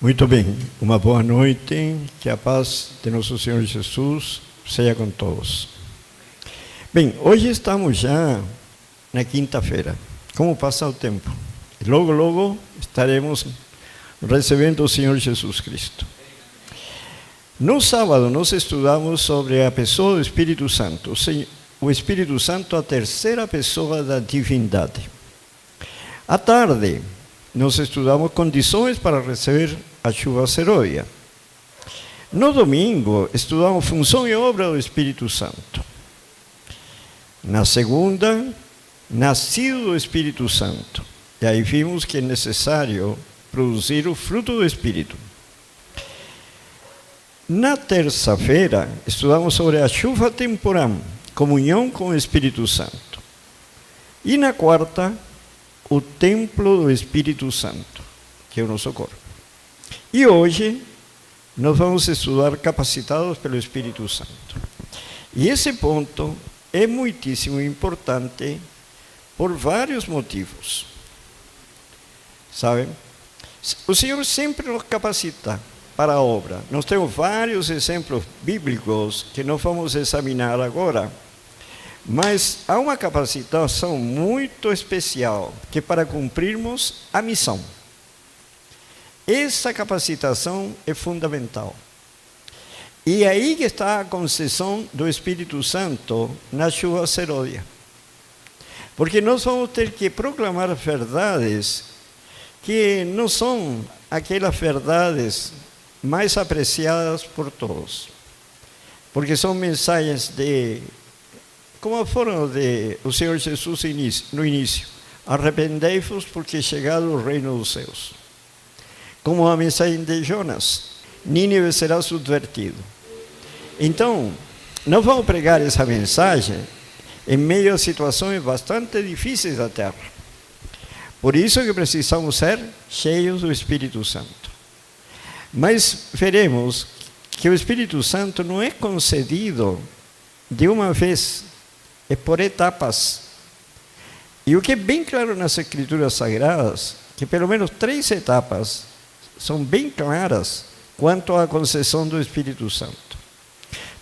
Muito bem, uma boa noite, que a paz de nosso Senhor Jesus seja com todos. Bem, hoje estamos já na quinta-feira. Como passa o tempo? Logo, logo estaremos recebendo o Senhor Jesus Cristo. No sábado nós estudamos sobre a pessoa do Espírito Santo, o Espírito Santo, a terceira pessoa da divindade. À tarde, nós estudamos condições para receber a chuva seródia. No domingo, estudamos função e obra do Espírito Santo. Na segunda, nascido do Espírito Santo. E aí vimos que é necessário produzir o fruto do Espírito. Na terça-feira, estudamos sobre a chuva temporal, comunhão com o Espírito Santo. E na quarta, o templo do Espírito Santo, que é o nosso corpo. E hoje, nós vamos estudar capacitados pelo Espírito Santo. E esse ponto é muitíssimo importante por vários motivos. Sabem? O Senhor sempre nos capacita para a obra. Nós temos vários exemplos bíblicos que não vamos examinar agora, mas há uma capacitação muito especial que é para cumprirmos a missão. Essa capacitação é fundamental. E aí que está a concessão do Espírito Santo na chuva seródia. Porque nós vamos ter que proclamar verdades que não são aquelas verdades mais apreciadas por todos. Porque são mensagens de, como foram de o Senhor Jesus no início: arrependei-vos porque é chegado o reino dos céus. Como a mensagem de Jonas: Nínive será subvertido. Então, nós vamos pregar essa mensagem em meio a situações bastante difíceis da terra. Por isso que precisamos ser cheios do Espírito Santo. Mas veremos que o Espírito Santo não é concedido de uma vez, é por etapas. E o que é bem claro nas Escrituras Sagradas, que pelo menos 3 etapas são bem claras quanto à concessão do Espírito Santo.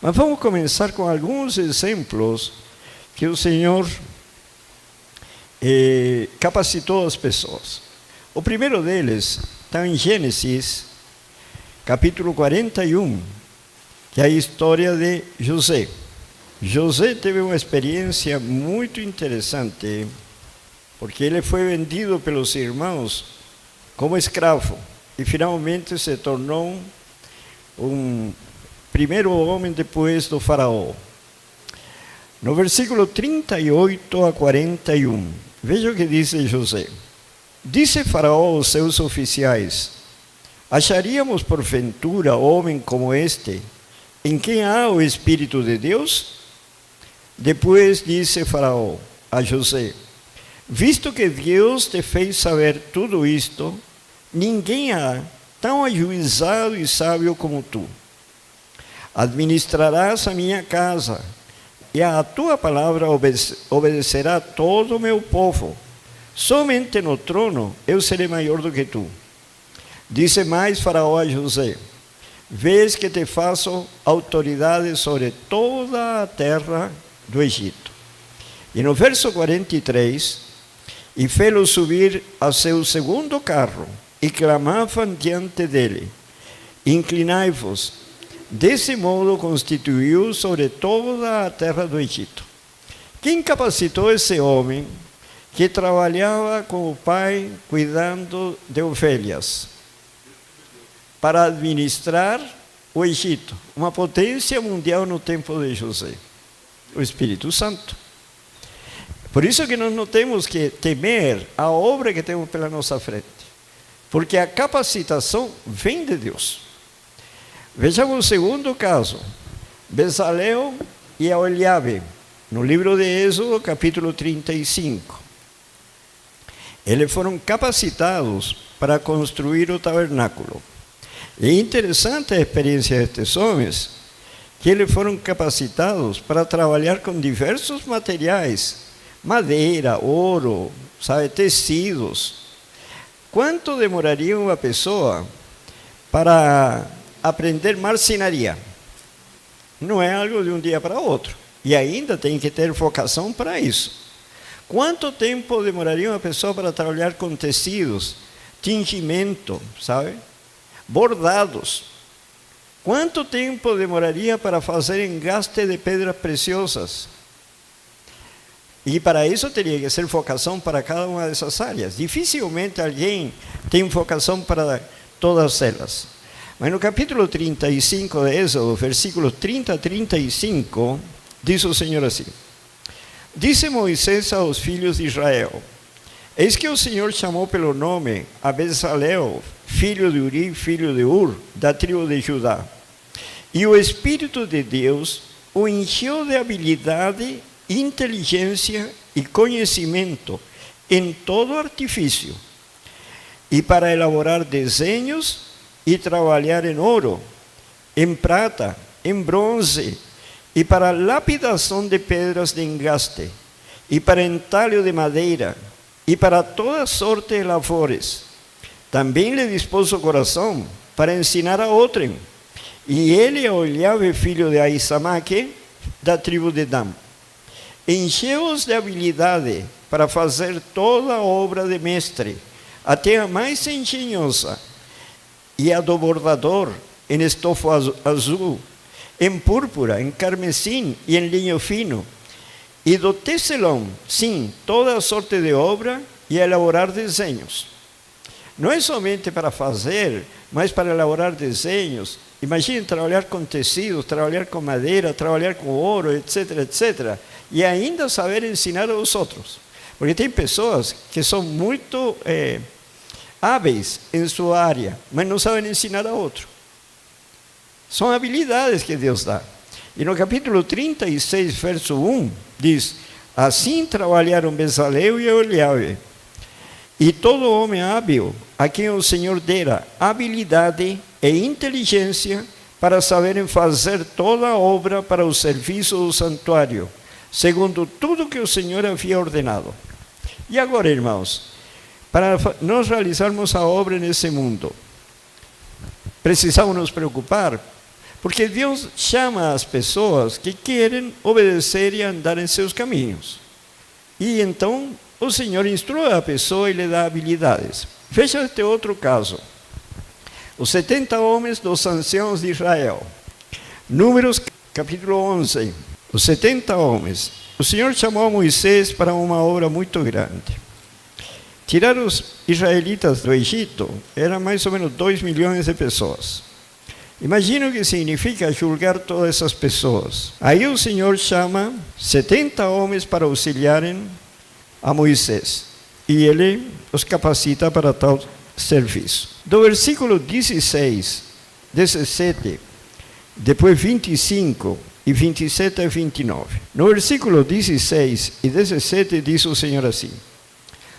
Mas vamos começar com alguns exemplos que o Senhor capacitou as pessoas. O primeiro deles está em Gênesis, capítulo 41, que é a história de José. José teve uma experiência muito interessante, porque ele foi vendido pelos irmãos como escravo e finalmente se tornou um primeiro homem depois do faraó. No versículo 38 a 41, veja o que diz José. Disse faraó aos seus oficiais: acharíamos porventura homem como este, em quem há o Espírito de Deus? Depois disse faraó a José: visto que Deus te fez saber tudo isto, ninguém há tão ajuizado e sábio como tu. Administrarás a minha casa, e a tua palavra obedecerá todo o meu povo. Somente no trono eu serei maior do que tu. Disse mais faraó a José: vês que te faço autoridade sobre toda a terra do Egito. E no verso 43, e fê-lo subir a seu segundo carro, e clamavam diante dele: inclinai-vos. Desse modo constituiu sobre toda a terra do Egito. Quem capacitou esse homem que trabalhava com o pai cuidando de ovelhas para administrar o Egito, uma potência mundial no tempo de José? O Espírito Santo. Por isso que nós não temos que temer a obra que temos pela nossa frente, porque a capacitação vem de Deus. Vejamos o segundo caso: Bezalel e Aholiabe, no livro de Êxodo, capítulo 35. Eles foram capacitados para construir o tabernáculo. É interessante a experiência destes homens, que eles foram capacitados para trabalhar com diversos materiais: madeira, ouro, tecidos. Quanto demoraria uma pessoa para aprender marcenaria. Não é algo de um dia para outro. E ainda tem que ter vocação para isso. Quanto tempo demoraria uma pessoa para trabalhar com tecidos, tingimento, sabe? Bordados. Quanto tempo demoraria para fazer engaste de pedras preciosas? E para isso teria que ser vocação para cada uma dessas áreas. Dificilmente alguém tem vocação para todas elas. Mas no capítulo 35 de Êxodo, versículos 30 a 35, diz o Senhor assim: Disse Moisés aos filhos de Israel: Eis que o Senhor chamou pelo nome a Bezalel, filho de Uri, filho de Ur, da tribo de Judá. E o Espírito de Deus o encheu de habilidade, inteligência e conhecimento em todo artifício, e para elaborar desenhos e trabalhar em ouro, em prata, em bronze, e para lapidação de pedras de engaste, e para entalho de madeira, e para toda sorte de lavores. Também lhe dispôs o coração para ensinar a outrem. E ele é Oliabe, filho de Ahisamaque, da tribo de Dan. Encheu-os de habilidade para fazer toda a obra de mestre, até a mais engenhosa, e a do bordador, em estofo azul, em púrpura, em carmesim e em linho fino, e do tecelão, sim, toda a sorte de obra e elaborar desenhos. Não é somente para fazer, mas para elaborar desenhos. Imagine trabalhar com tecidos, trabalhar com madeira, trabalhar com ouro, etc, etc. E ainda saber ensinar aos outros. Porque tem pessoas que são muito hábeis em sua área, mas não sabem ensinar a outro. São habilidades que Deus dá. E no capítulo 36, verso 1, diz: Assim trabalharam Bezalel e Oliabe, e todo homem hábil, a quem o Senhor dera habilidade e inteligência para saberem fazer toda a obra para o serviço do santuário, segundo tudo que o Senhor havia ordenado. E agora, irmãos, para nós realizarmos a obra nesse mundo, precisamos nos preocupar, porque Deus chama as pessoas que querem obedecer e andar em seus caminhos. E então o Senhor instrui a pessoa e lhe dá habilidades. Veja este outro caso. Os 70 homens dos anciãos de Israel. Números capítulo 11. Os 70 homens. O Senhor chamou a Moisés para uma obra muito grande. Tirar os israelitas do Egito era mais ou menos 2 milhões de pessoas. Imagina o que significa julgar todas essas pessoas. Aí o Senhor chama 70 homens para auxiliarem a Moisés. E ele os capacita para tal serviço. Do versículo 16, 17, depois 25 e 27 a 29. No versículo 16 e 17 diz o Senhor assim: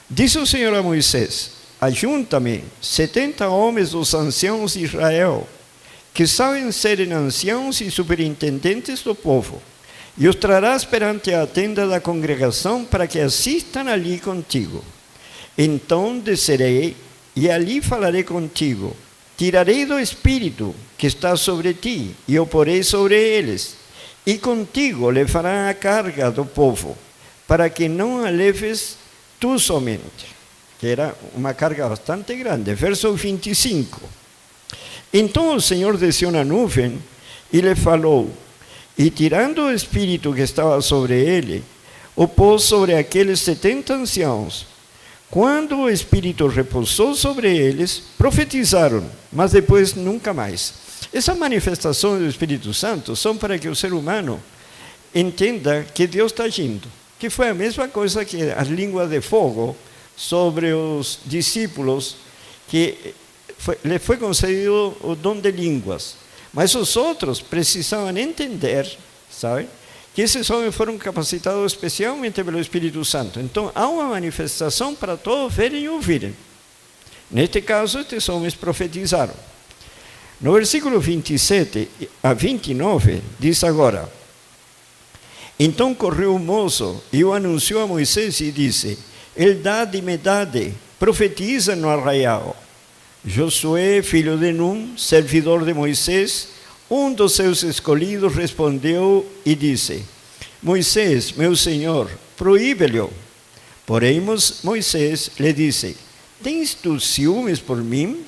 Disse o Senhor a Moisés: Ajunta-me 70 homens dos anciãos de Israel, que sabem serem anciãos e superintendentes do povo, e os trarás perante a tenda da congregação para que assistam ali contigo. Então descerei e ali falarei contigo. Tirarei do Espírito que está sobre ti e o porei sobre eles, e contigo levarão a carga do povo, para que não a leves tu somente. Que era uma carga bastante grande. Verso 25. Então o Senhor desceu na nuvem e lhe falou, e tirando o Espírito que estava sobre ele, o pôs sobre aqueles 70 anciãos. Quando o Espírito repousou sobre eles, profetizaram, mas depois nunca mais. Essa manifestação do Espírito Santo são para que o ser humano entenda que Deus está agindo. Que foi a mesma coisa que as línguas de fogo sobre os discípulos, que lhe foi concedido o dom de línguas. Mas os outros precisavam entender, sabe, que esses homens foram capacitados especialmente pelo Espírito Santo. Então, há uma manifestação para todos verem e ouvirem. Neste caso, estes homens profetizaram. No versículo 27 a 29, diz agora: Então correu o moço e o anunciou a Moisés e disse: Eldade e Medade profetizam no arraial. Josué, filho de Num, servidor de Moisés, dos seus escolhidos, respondeu e disse: Moisés, meu senhor, proíbe-lhe. Porém, Moisés lhe disse: Tens tu ciúmes por mim?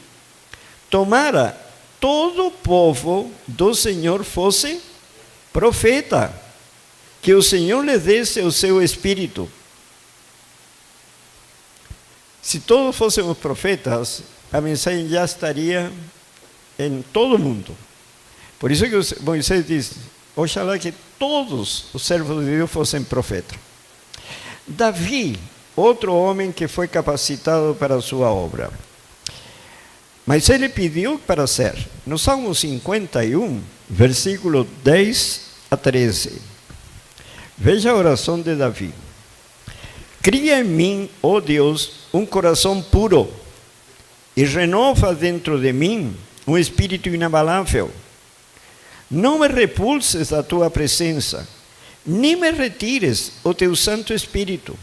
Tomara todo o povo do Senhor fosse profeta, que o Senhor lhe desse o seu espírito. Se todos fôssemos profetas, a mensagem já estaria em todo o mundo. Por isso que Moisés diz: oxalá que todos os servos de Deus fossem profetas. Davi, outro homem que foi capacitado para a sua obra. Mas ele pediu para ser. No Salmo 51, versículo 10 a 13. Veja a oração de Davi. Cria em mim, ó Deus, um coração puro, e renova dentro de mim um espírito inabalável. Não me repulses da tua presença, nem me retires o teu Santo Espírito.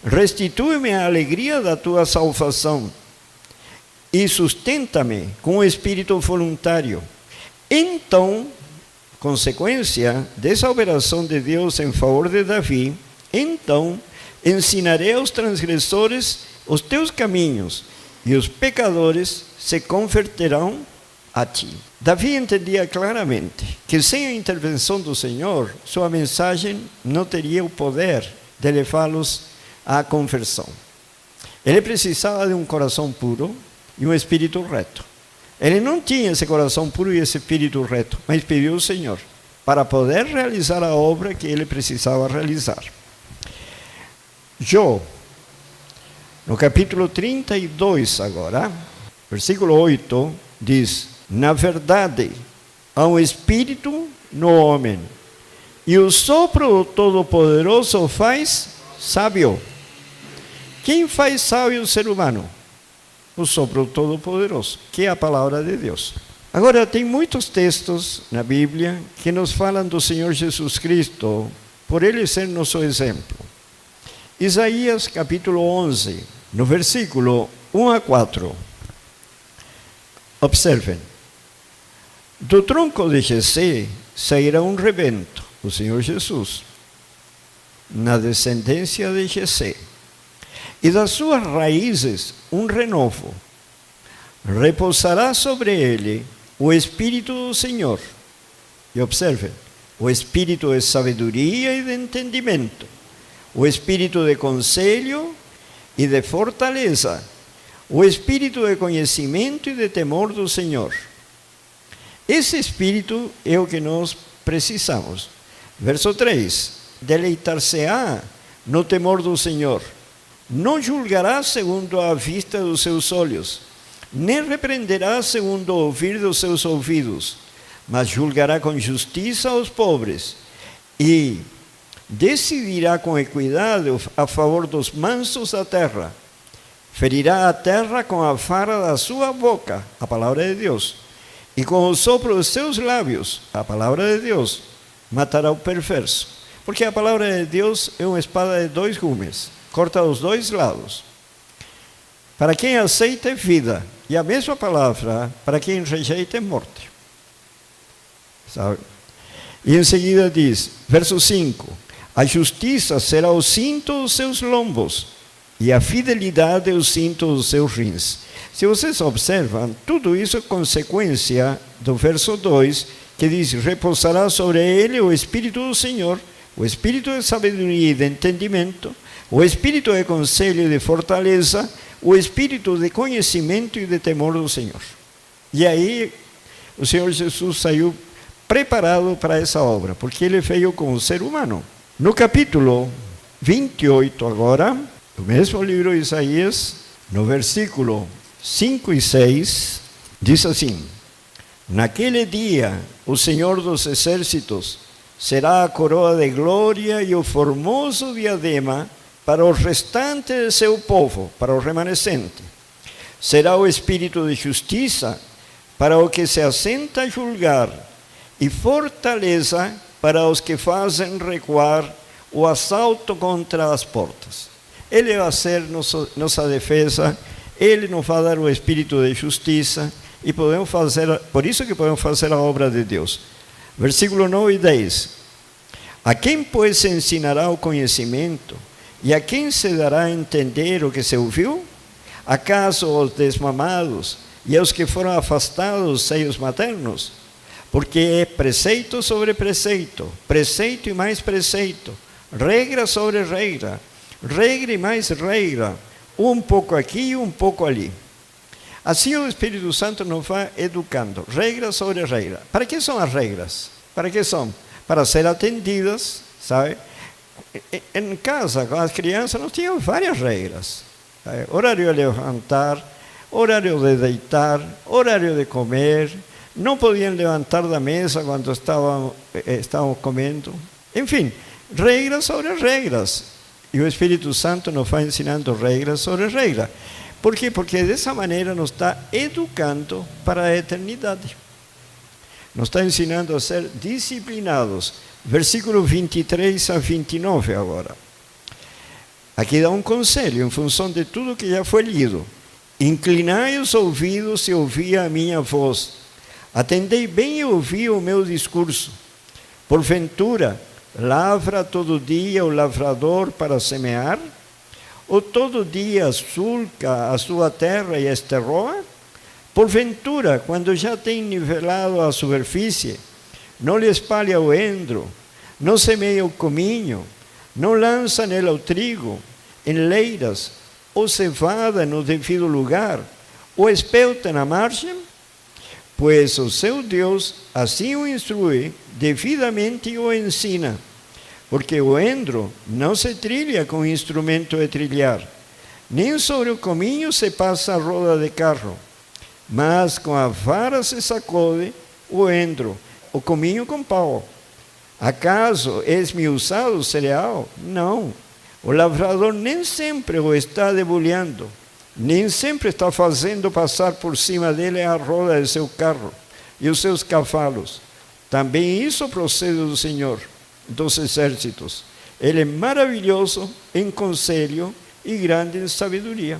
Restitui-me a alegria da tua salvação e sustenta-me com o espírito voluntário. Então, consequência dessa operação de Deus em favor de Davi, então ensinarei aos transgressores os teus caminhos, e os pecadores se converterão a ti. Davi entendia claramente que sem a intervenção do Senhor, sua mensagem não teria o poder de levá-los à conversão. Ele precisava de um coração puro e um espírito reto. Ele não tinha esse coração puro e esse espírito reto, mas pediu ao Senhor para poder realizar a obra que ele precisava realizar. Jó, no capítulo 32 agora, versículo 8, diz: na verdade, há um espírito no homem, e o sopro do Todo-Poderoso faz sábio. Quem faz sábio o ser humano? O sopro do Todo-Poderoso, que é a palavra de Deus. Agora, tem muitos textos na Bíblia que nos falam do Senhor Jesus Cristo, por Ele ser nosso exemplo. Isaías capítulo 11, no versículo 1 a 4. Observem. Do tronco de Jessé sairá um rebento, o Senhor Jesus, na descendência de Jessé. E das suas raízes um renovo. Repousará sobre ele o Espírito do Senhor. E observem, o Espírito de sabedoria e de entendimento, o Espírito de conselho e de fortaleza, o Espírito de conhecimento e de temor do Senhor. Esse Espírito é o que nós precisamos. Verso 3. Deleitar-se-á no temor do Senhor. Não julgará segundo a vista dos seus olhos, nem repreenderá segundo o ouvir dos seus ouvidos, mas julgará com justiça aos pobres e decidirá com equidade a favor dos mansos da terra. Ferirá a terra com a vara da sua boca, a palavra de Deus, e com o sopro dos seus lábios, a palavra de Deus, matará o perverso. Porque a palavra de Deus é uma espada de dois gumes, corta os dois lados. Para quem aceita é vida, e a mesma palavra, para quem rejeita é morte. Sabe? E em seguida diz, verso 5, a justiça será o cinto dos seus lombos, e a fidelidade é o cinto dos seus rins. Se vocês observam, tudo isso é consequência do verso 2, que diz, repousará sobre ele o Espírito do Senhor, o Espírito de sabedoria e de entendimento, o Espírito de conselho e de fortaleza, o Espírito de conhecimento e de temor do Senhor. E aí, o Senhor Jesus saiu preparado para essa obra, porque ele veio como ser humano. No capítulo 28 agora, do mesmo livro de Isaías, no versículo 5 e 6, diz assim, naquele dia, o Senhor dos exércitos será a coroa de glória e o formoso diadema para o restante de seu povo, para o remanescente. Será o espírito de justiça para o que se assenta a julgar e fortaleza para os que fazem recuar o assalto contra as portas. Ele vai ser nossa defesa Ele nos vai dar o espírito de justiça e podemos fazer, por isso que podemos fazer a obra de Deus. Versículo 9 e 10. A quem, pois, se ensinará o conhecimento? E a quem se dará a entender o que se ouviu? ¿Acaso os desmamados e aos que foram afastados dos seios maternos? Porque é preceito sobre preceito, preceito e mais preceito, regra sobre regra, regra e mais regra, um pouco aqui e um pouco ali. Assim o Espírito Santo nos vai educando, regra sobre regra. Para que são as regras? Para que são? Para ser atendidas, sabe? Em casa, com as crianças, nós tínhamos várias regras. Sabe? Horário de levantar, horário de deitar, horário de comer. Não podiam levantar da mesa quando estavam comendo. Enfim, regras sobre regras. E o Espírito Santo nos vai ensinando regras sobre regras. Por quê? Porque dessa maneira nos está educando para a eternidade. Nos está ensinando a ser disciplinados. Versículo 23 a 29 agora. Aqui dá um conselho em função de tudo que já foi lido. Inclinai os ouvidos e ouvi a minha voz. Atendei bem e ouvi o meu discurso. Porventura, lavra todo dia o lavrador para semear? Ou todo dia sulca a sua terra e esterroa? Porventura, quando já tem nivelado a superfície, não lhe espalha o endro, não semeia o cominho, não lança nele o trigo, em leiras, ou cevada no devido lugar, ou espelta na margem? Pois o seu Deus assim o instrui, devidamente o ensina. Porque o endro não se trilha com instrumento de trilhar, nem sobre o cominho se passa a roda de carro, mas com a vara se sacode o endro, o cominho com pau. Acaso é esmiuçado o cereal? Não. O lavrador nem sempre o está debulhando, nem sempre está fazendo passar por cima dele a roda de seu carro e os seus cavalos. Também isso procede do Senhor dos exércitos. Ele é maravilhoso em conselho e grande em sabedoria.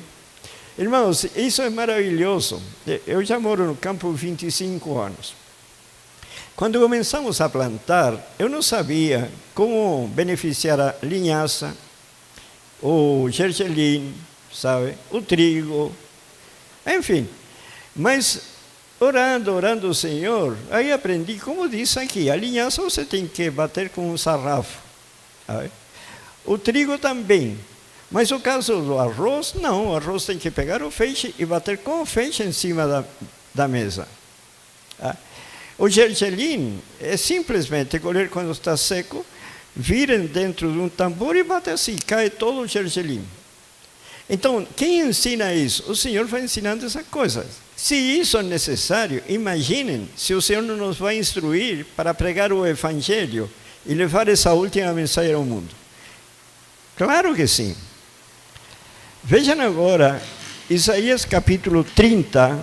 Irmãos, isso é maravilhoso. Eu já moro no campo 25 anos. Quando começamos a plantar, eu não sabia como beneficiar a linhaça, o gergelim, sabe, o trigo, enfim. Mas orando o Senhor, aí aprendi, como diz aqui, a linhaça você tem que bater com um sarrafo. Sabe? O trigo também. Mas o caso do arroz, não. O arroz tem que pegar o feixe e bater com o feixe em cima da mesa. O gergelim é simplesmente colher quando está seco, virem dentro de um tambor e bate assim, cai todo o gergelim. Então, quem ensina isso? O Senhor vai ensinando essas coisas. Se isso é necessário, imaginem se o Senhor não nos vai instruir para pregar o Evangelho e levar essa última mensagem ao mundo. Claro que sim. Vejam agora, Isaías capítulo 30,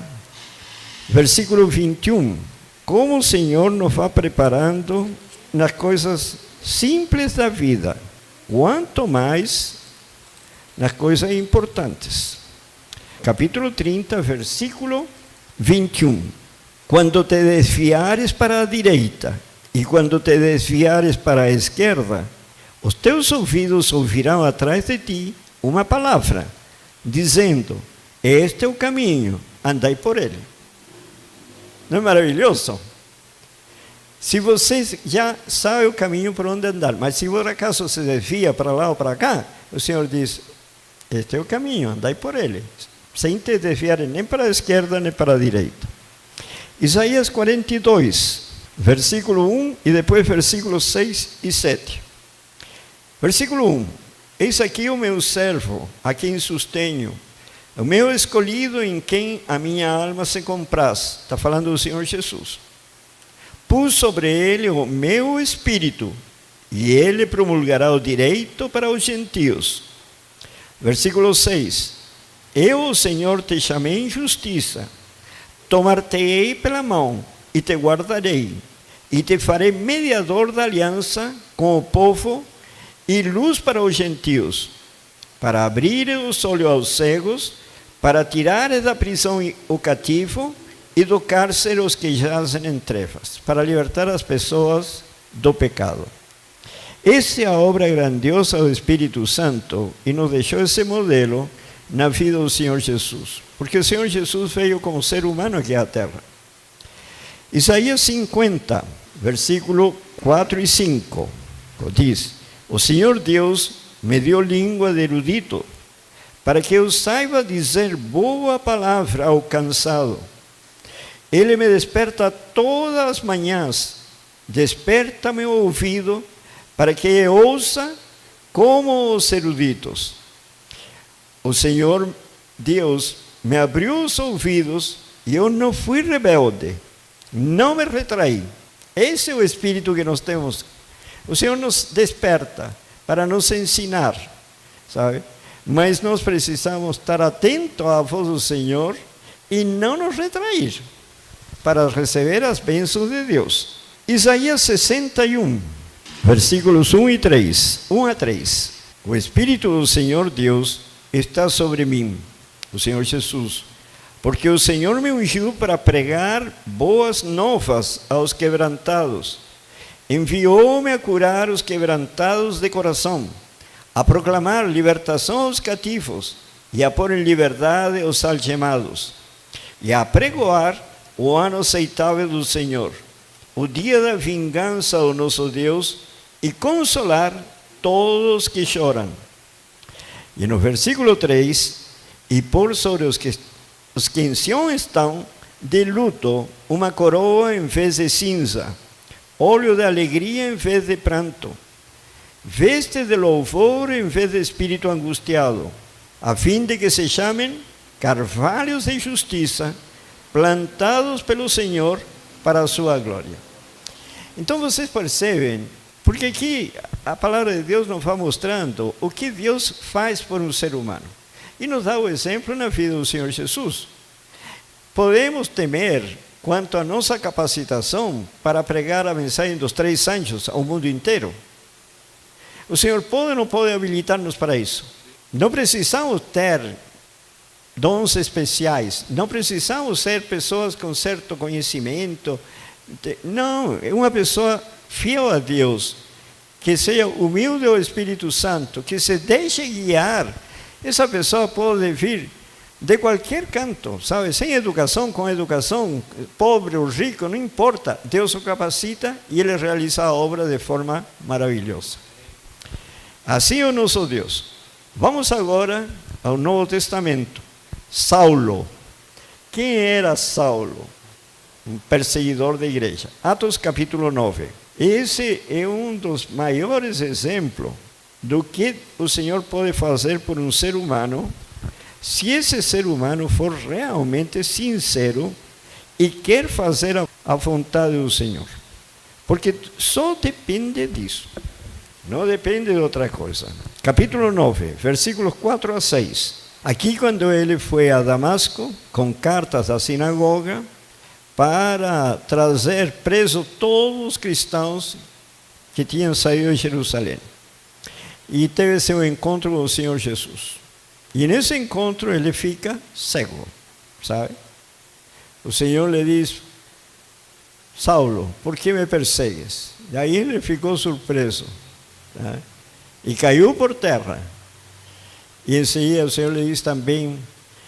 versículo 21. Como o Senhor nos vai preparando nas coisas simples da vida, quanto mais nas coisas importantes. Capítulo 30, versículo 21. Quando te desviares para a direita e quando te desviares para a esquerda, os teus ouvidos ouvirão atrás de ti uma palavra, dizendo: este é o caminho, andai por ele. Não é maravilhoso? Se você já sabe o caminho por onde andar, mas se por acaso se desvia para lá ou para cá, o Senhor diz: este é o caminho, andai por ele, sem te desviar nem para a esquerda nem para a direita. Isaías 42, versículo 1 e depois versículos 6 e 7. Versículo 1. Eis aqui o meu servo, a quem sustenho, o meu escolhido em quem a minha alma se compraz. Está falando do Senhor Jesus. Pus sobre ele o meu espírito, e ele promulgará o direito para os gentios. Versículo 6. Eu, o Senhor, te chamei em justiça, tomar-te-ei pela mão, e te guardarei, e te farei mediador da aliança com o povo, e luz para os gentios, para abrir os olhos aos cegos, para tirar da prisão o cativo e do cárcere os que jazem em trevas, para libertar as pessoas do pecado. Essa é a obra grandiosa do Espírito Santo e nos deixou esse modelo na vida do Senhor Jesus, porque o Senhor Jesus veio como ser humano aqui à terra. Isaías 50, versículo 4 e 5, diz: o Senhor Deus me deu língua de erudito, para que eu saiba dizer boa palavra ao cansado. Ele me desperta todas as manhãs, desperta meu ouvido, para que eu ouça como os eruditos. O Senhor Deus me abriu os ouvidos e eu não fui rebelde, não me retraí. Esse é o espírito que nós temos. O Senhor nos desperta para nos ensinar, sabe? Mas nós precisamos estar atentos à voz do Senhor e não nos retrair para receber as bênçãos de Deus. Isaías 61, versículos 1 e 3. 1 a 3. O Espírito do Senhor Deus está sobre mim, o Senhor Jesus, porque o Senhor me ungiu para pregar boas novas aos quebrantados. Enviou-me a curar os quebrantados de coração, a proclamar libertação aos cativos e a pôr em liberdade os algemados, e a pregoar o ano aceitável do Senhor, o dia da vingança do nosso Deus, e consolar todos que choram. E no versículo 3, e pôr sobre os que em Sião estão de luto uma coroa em vez de cinza, óleo de alegria em vez de pranto, veste de louvor em vez de espírito angustiado, a fim de que se chamem carvalhos de justiça, plantados pelo Senhor para a sua glória. Então vocês percebem, porque aqui a palavra de Deus nos vai mostrando o que Deus faz por um ser humano. E nos dá o exemplo na vida do Senhor Jesus. Podemos temer quanto à nossa capacitação para pregar a mensagem dos 3 anjos ao mundo inteiro. O Senhor pode ou não pode habilitar-nos para isso? Não precisamos ter dons especiais, não precisamos ser pessoas com certo conhecimento. Não, é uma pessoa fiel a Deus, que seja humilde ao Espírito Santo, que se deixe guiar. Essa pessoa pode vir de qualquer canto, sabe? Sem educação, com educação, pobre ou rico, não importa. Deus o capacita e Ele realiza a obra de forma maravilhosa. Assim é o nosso Deus. Vamos agora ao Novo Testamento. Saulo. Quem era Saulo? Um perseguidor da igreja. Atos capítulo 9. Esse é um dos maiores exemplos do que o Senhor pode fazer por um ser humano, se esse ser humano for realmente sincero e quer fazer a vontade do Senhor. Porque só depende disso. Não depende de outra coisa. Capítulo 9, versículos 4 a 6. Aqui, quando ele foi a Damasco, com cartas da sinagoga, para trazer preso todos os cristãos que tinham saído de Jerusalém. E teve seu encontro com o Senhor Jesus. E nesse encontro ele fica cego, sabe? O Senhor lhe diz: Saulo, por que me persegues? E aí ele ficou surpreso, né? E caiu por terra. E em seguida o Senhor lhe diz também: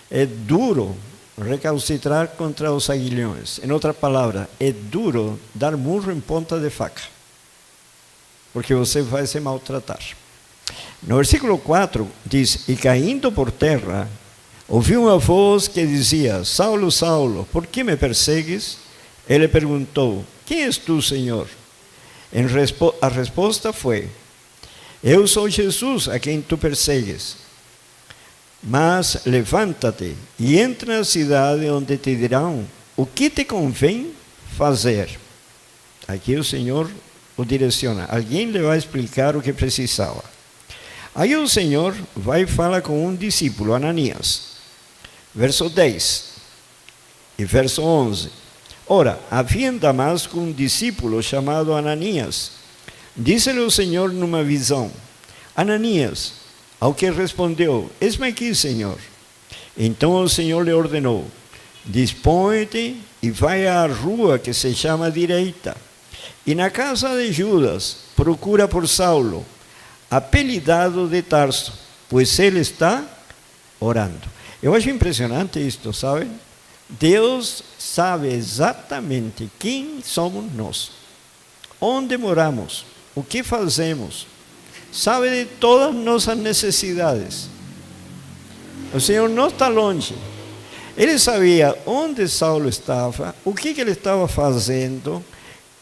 é duro recalcitrar contra os aguilhões. Em outra palavra, é duro dar murro em ponta de faca, porque você vai se maltratar. No versículo 4 diz: e caindo por terra, ouviu uma voz que dizia: Saulo, Saulo, por que me persegues? Ele perguntou: quem és tu, Senhor? A resposta foi: eu sou Jesus, a quem tu persegues. Mas levanta-te e entra na cidade, onde te dirão o que te convém fazer. Aqui o Senhor o direciona. Alguém lhe vai explicar o que precisava. Aí o Senhor vai e fala com um discípulo, Ananias. Verso 10 e verso 11. Ora, havia em Damasco um discípulo chamado Ananias. Disse-lhe o Senhor numa visão: Ananias. Ao que respondeu: eis-me aqui, Senhor. Então o Senhor lhe ordenou: dispõe-te e vai à rua que se chama Direita, e na casa de Judas procura por Saulo, apelidado de Tarso, pois ele está orando. Eu acho impressionante isto, sabe? Deus sabe exatamente quem somos nós, onde moramos, o que fazemos, sabe de todas nossas necessidades. O Senhor não está longe. Ele sabia onde Saulo estava, o que ele estava fazendo,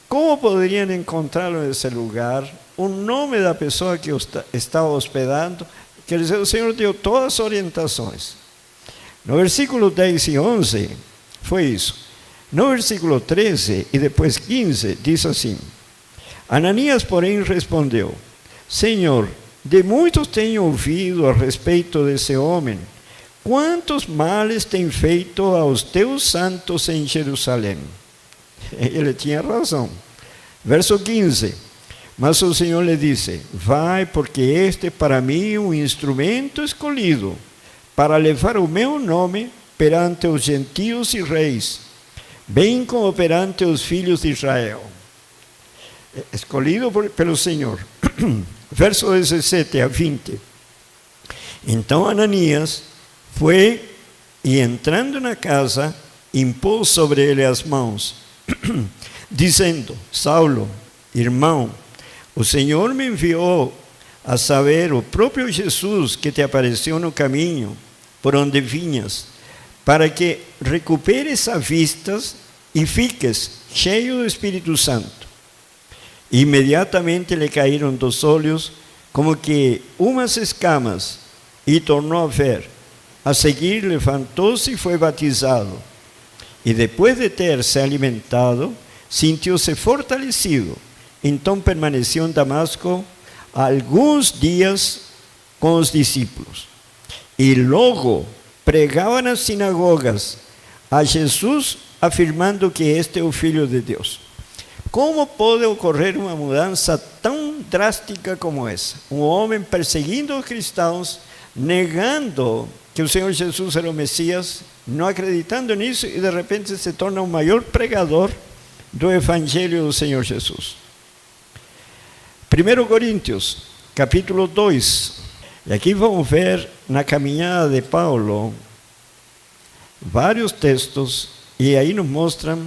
como poderiam encontrá-lo nesse lugar, o nome da pessoa que estava hospedando. Quer dizer, o Senhor deu todas as orientações. No versículo 10 e 11, foi isso. No versículo 13 e depois 15, diz assim: Ananias, porém, respondeu: Senhor, de muitos tenho ouvido a respeito desse homem, quantos males tem feito aos teus santos em Jerusalém. Ele tinha razão. Verso 15: Mas o Senhor lhe disse: Vai, porque este é para mim um instrumento escolhido, para levar o meu nome perante os gentios e reis, bem como perante os filhos de Israel. Escolhido pelo Senhor. Verso 17 a 20. Então Ananias foi e, entrando na casa, impôs sobre ele as mãos, dizendo: Saulo, irmão, o Senhor me enviou, a saber, o próprio Jesus que te apareceu no caminho por onde vinhas, para que recuperes a vista e fiques cheio do Espírito Santo. E imediatamente lhe caíram dos olhos como que umas escamas, e tornou a ver. A seguir levantou-se e foi batizado. E depois de ter se alimentado, sentiu-se fortalecido. Então permaneceu em Damasco alguns dias com os discípulos. E logo pregava nas sinagogas a Jesus, afirmando que este é o Filho de Deus. Como pode ocorrer uma mudança tão drástica como essa? Um homem perseguindo os cristãos, negando que o Senhor Jesus era o Messias, não acreditando nisso, e de repente se torna o maior pregador do Evangelho do Senhor Jesus. 1 Coríntios, capítulo 2. E aqui vamos ver, na caminhada de Paulo, vários textos, e aí nos mostram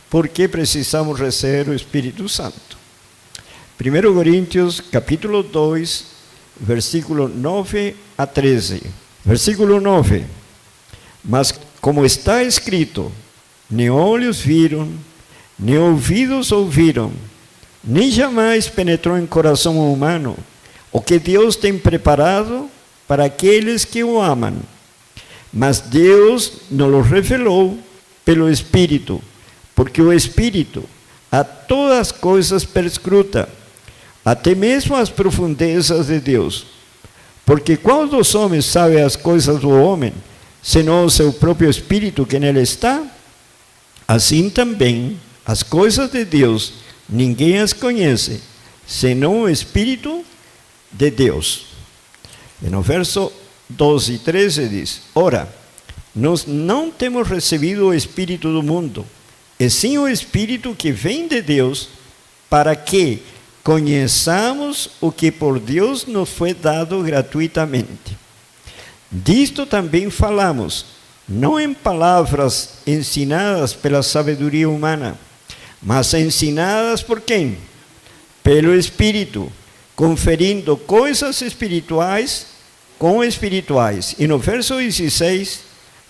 por que precisamos receber o Espírito Santo. 1 Coríntios, capítulo 2, versículo 9 a 13. Versículo 9. Mas como está escrito, nem olhos viram, nem ouvidos ouviram, nem jamais penetrou em coração humano o que Deus tem preparado para aqueles que o amam. Mas Deus nos revelou pelo Espírito, porque o Espírito a todas as coisas perscruta, até mesmo as profundezas de Deus. Porque qual dos homens sabe as coisas do homem, senão o seu próprio Espírito que nele está? Assim também, as coisas de Deus, ninguém as conhece, senão o Espírito de Deus. E no verso 12 e 13 diz: Ora, nós não temos recebido o Espírito do mundo, e sim o Espírito que vem de Deus, para que conheçamos o que por Deus nos foi dado gratuitamente. Disto também falamos, não em palavras ensinadas pela sabedoria humana, mas ensinadas por quem? Pelo Espírito, conferindo coisas espirituais com espirituais. E no verso 16,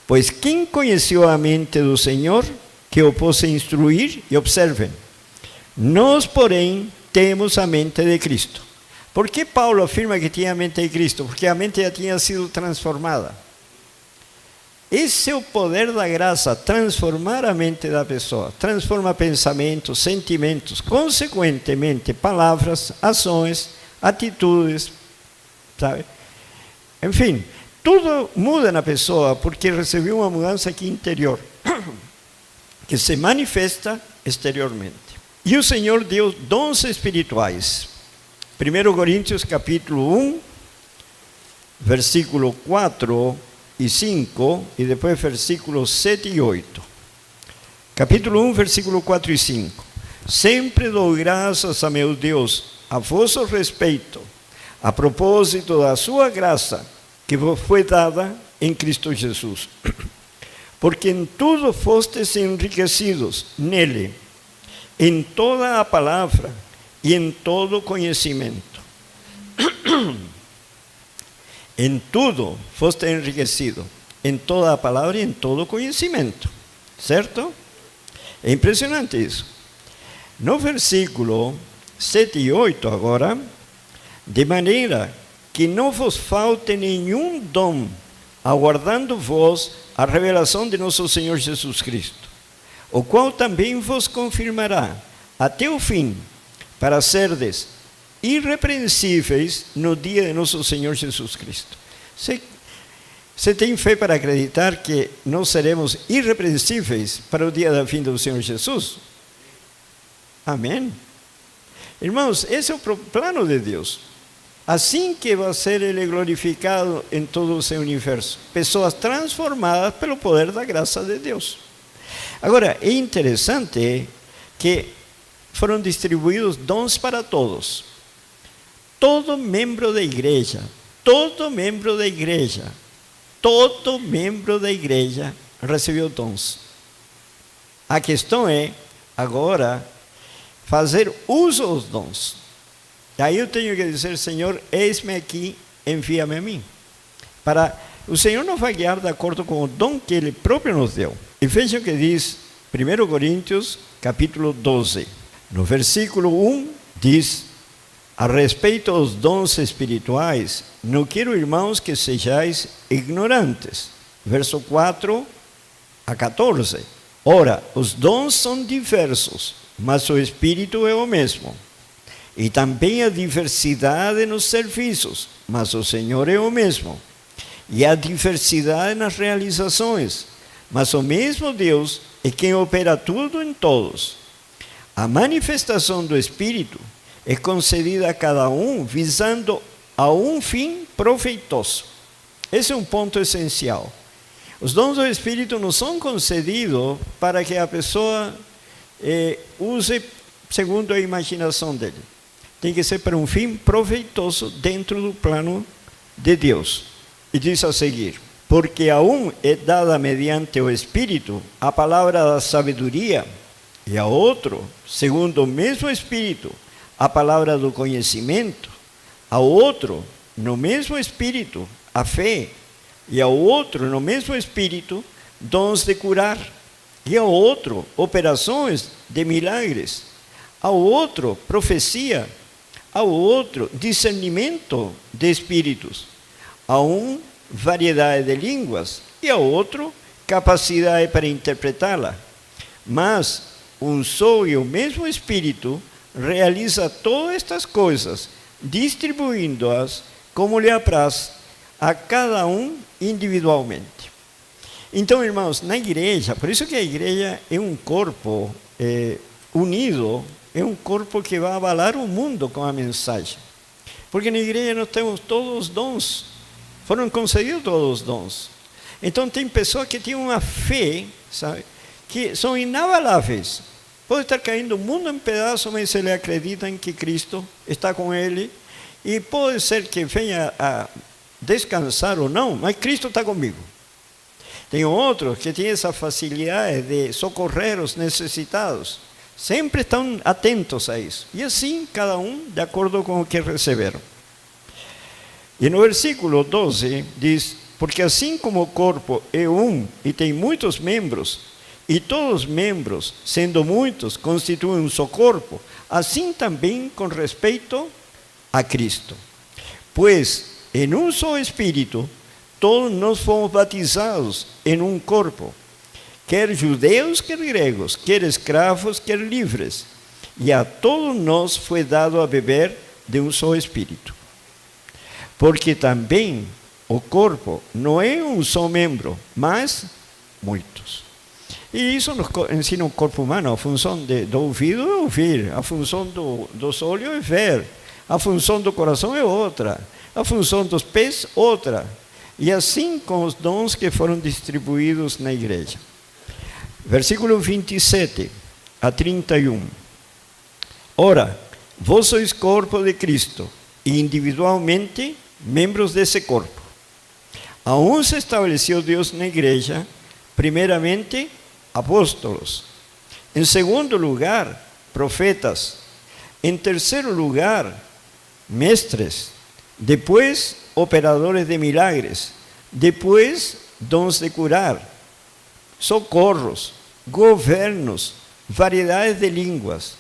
pois quem conheceu a mente do Senhor, que o possa instruir? E observem, nós, porém, temos a mente de Cristo. Por que Paulo afirma que tinha a mente de Cristo? Porque a mente já tinha sido transformada. Esse é o poder da graça, transformar a mente da pessoa. Transforma pensamentos, sentimentos, consequentemente palavras, ações, atitudes, sabe? Enfim, tudo muda na pessoa porque recebeu uma mudança aqui interior, que se manifesta exteriormente. E o Senhor deu dons espirituais. 1 Coríntios capítulo 1, versículo 4 y 5, y después versículos 7 y 8. Capítulo 1, versículo 4 e 5. Sempre dou graças a meu Deus a vosso respeito, a propósito da sua graça, que vos foi dada em Cristo Jesus. Porque em tudo fostes enriquecidos nele, em toda a palavra e em todo conhecimento. Em tudo foste enriquecido, em toda a palavra e em todo conhecimento. Certo? É impressionante isso. No versículo 7 e 8 agora, de maneira que não vos falte nenhum dom, aguardando vós a revelação de nosso Senhor Jesus Cristo, o qual também vos confirmará até o fim, para serdes irrepreensíveis no dia de nosso Senhor Jesus Cristo. Você tem fé para acreditar que nós seremos irrepreensíveis para o dia da fim do Senhor Jesus? Amém? Irmãos, esse é o plano de Deus. Assim que vai ser Ele glorificado em todo o seu universo. Pessoas transformadas pelo poder da graça de Deus. Agora, é interessante que foram distribuídos dons para todos. Todo membro da igreja, todo membro da igreja recebeu dons. A questão é, agora, fazer uso dos dons. E aí eu tenho que dizer, Senhor, eis-me aqui, envia-me a mim. O Senhor nos vai guiar de acordo com o dom que Ele próprio nos deu. E veja o que diz 1 Coríntios, capítulo 12. No versículo 1, diz: a respeito dos dons espirituais, não quero, irmãos, que sejais ignorantes. Verso 4 a 14. Ora, os dons são diversos, mas o Espírito é o mesmo. E também há diversidade nos serviços, mas o Senhor é o mesmo. E há diversidade nas realizações, mas o mesmo Deus é quem opera tudo em todos. A manifestação do Espírito é concedida a cada um visando a um fim proveitoso. Esse é um ponto essencial. Os dons do Espírito não são concedidos para que a pessoa use segundo a imaginação dele. Tem que ser para um fim proveitoso dentro do plano de Deus. E diz a seguir: porque a um é dada mediante o Espírito a palavra da sabedoria, e a outro, segundo o mesmo Espírito, a palavra do conhecimento, a outro, no mesmo Espírito, a fé, e ao outro, no mesmo Espírito, dons de curar, e ao outro, operações de milagres, ao outro, profecia, ao outro, discernimento de espíritos, a um, variedade de línguas, e ao outro, capacidade para interpretá-la. Mas um só e o mesmo Espírito realiza todas estas coisas, distribuindo-as como lhe apraz a cada um individualmente. Então, irmãos, na igreja, por isso que a igreja é um corpo unido, é um corpo que vai abalar o mundo com a mensagem. Porque na igreja nós temos todos os dons, foram concedidos todos os dons. Então tem pessoas que têm uma fé, sabe, que são inabaláveis. Pode estar caindo o mundo em pedaços, mas ele acredita em que Cristo está com ele. E pode ser que venha a descansar ou não, mas Cristo está comigo. Tem outros que têm essa facilidade de socorrer os necessitados. Sempre estão atentos a isso. E assim, cada um de acordo com o que receberam. E no versículo 12 diz: porque assim como o corpo é um e tem muitos membros, e todos os membros, sendo muitos, constituem um só corpo, assim também com respeito a Cristo. Pois em um só Espírito, todos nós fomos batizados em um corpo, quer judeus, quer gregos, quer escravos, quer livres, e a todos nós foi dado a beber de um só Espírito. Porque também o corpo não é um só membro, mas muitos. E isso nos ensina o corpo humano. A função do ouvido é ouvir, a função dos olhos é ver, a função do coração é outra, a função dos pés outra. E assim com os dons que foram distribuídos na igreja. Versículo 27 a 31. Ora, vós sois corpo de Cristo, e individualmente membros desse corpo. A um se estabeleceu Deus na igreja, primeiramente, apóstolos. Em segundo lugar, profetas. Em terceiro lugar, mestres. Depois, operadores de milagres. Depois, dons de curar, socorros, governos, variedades de línguas.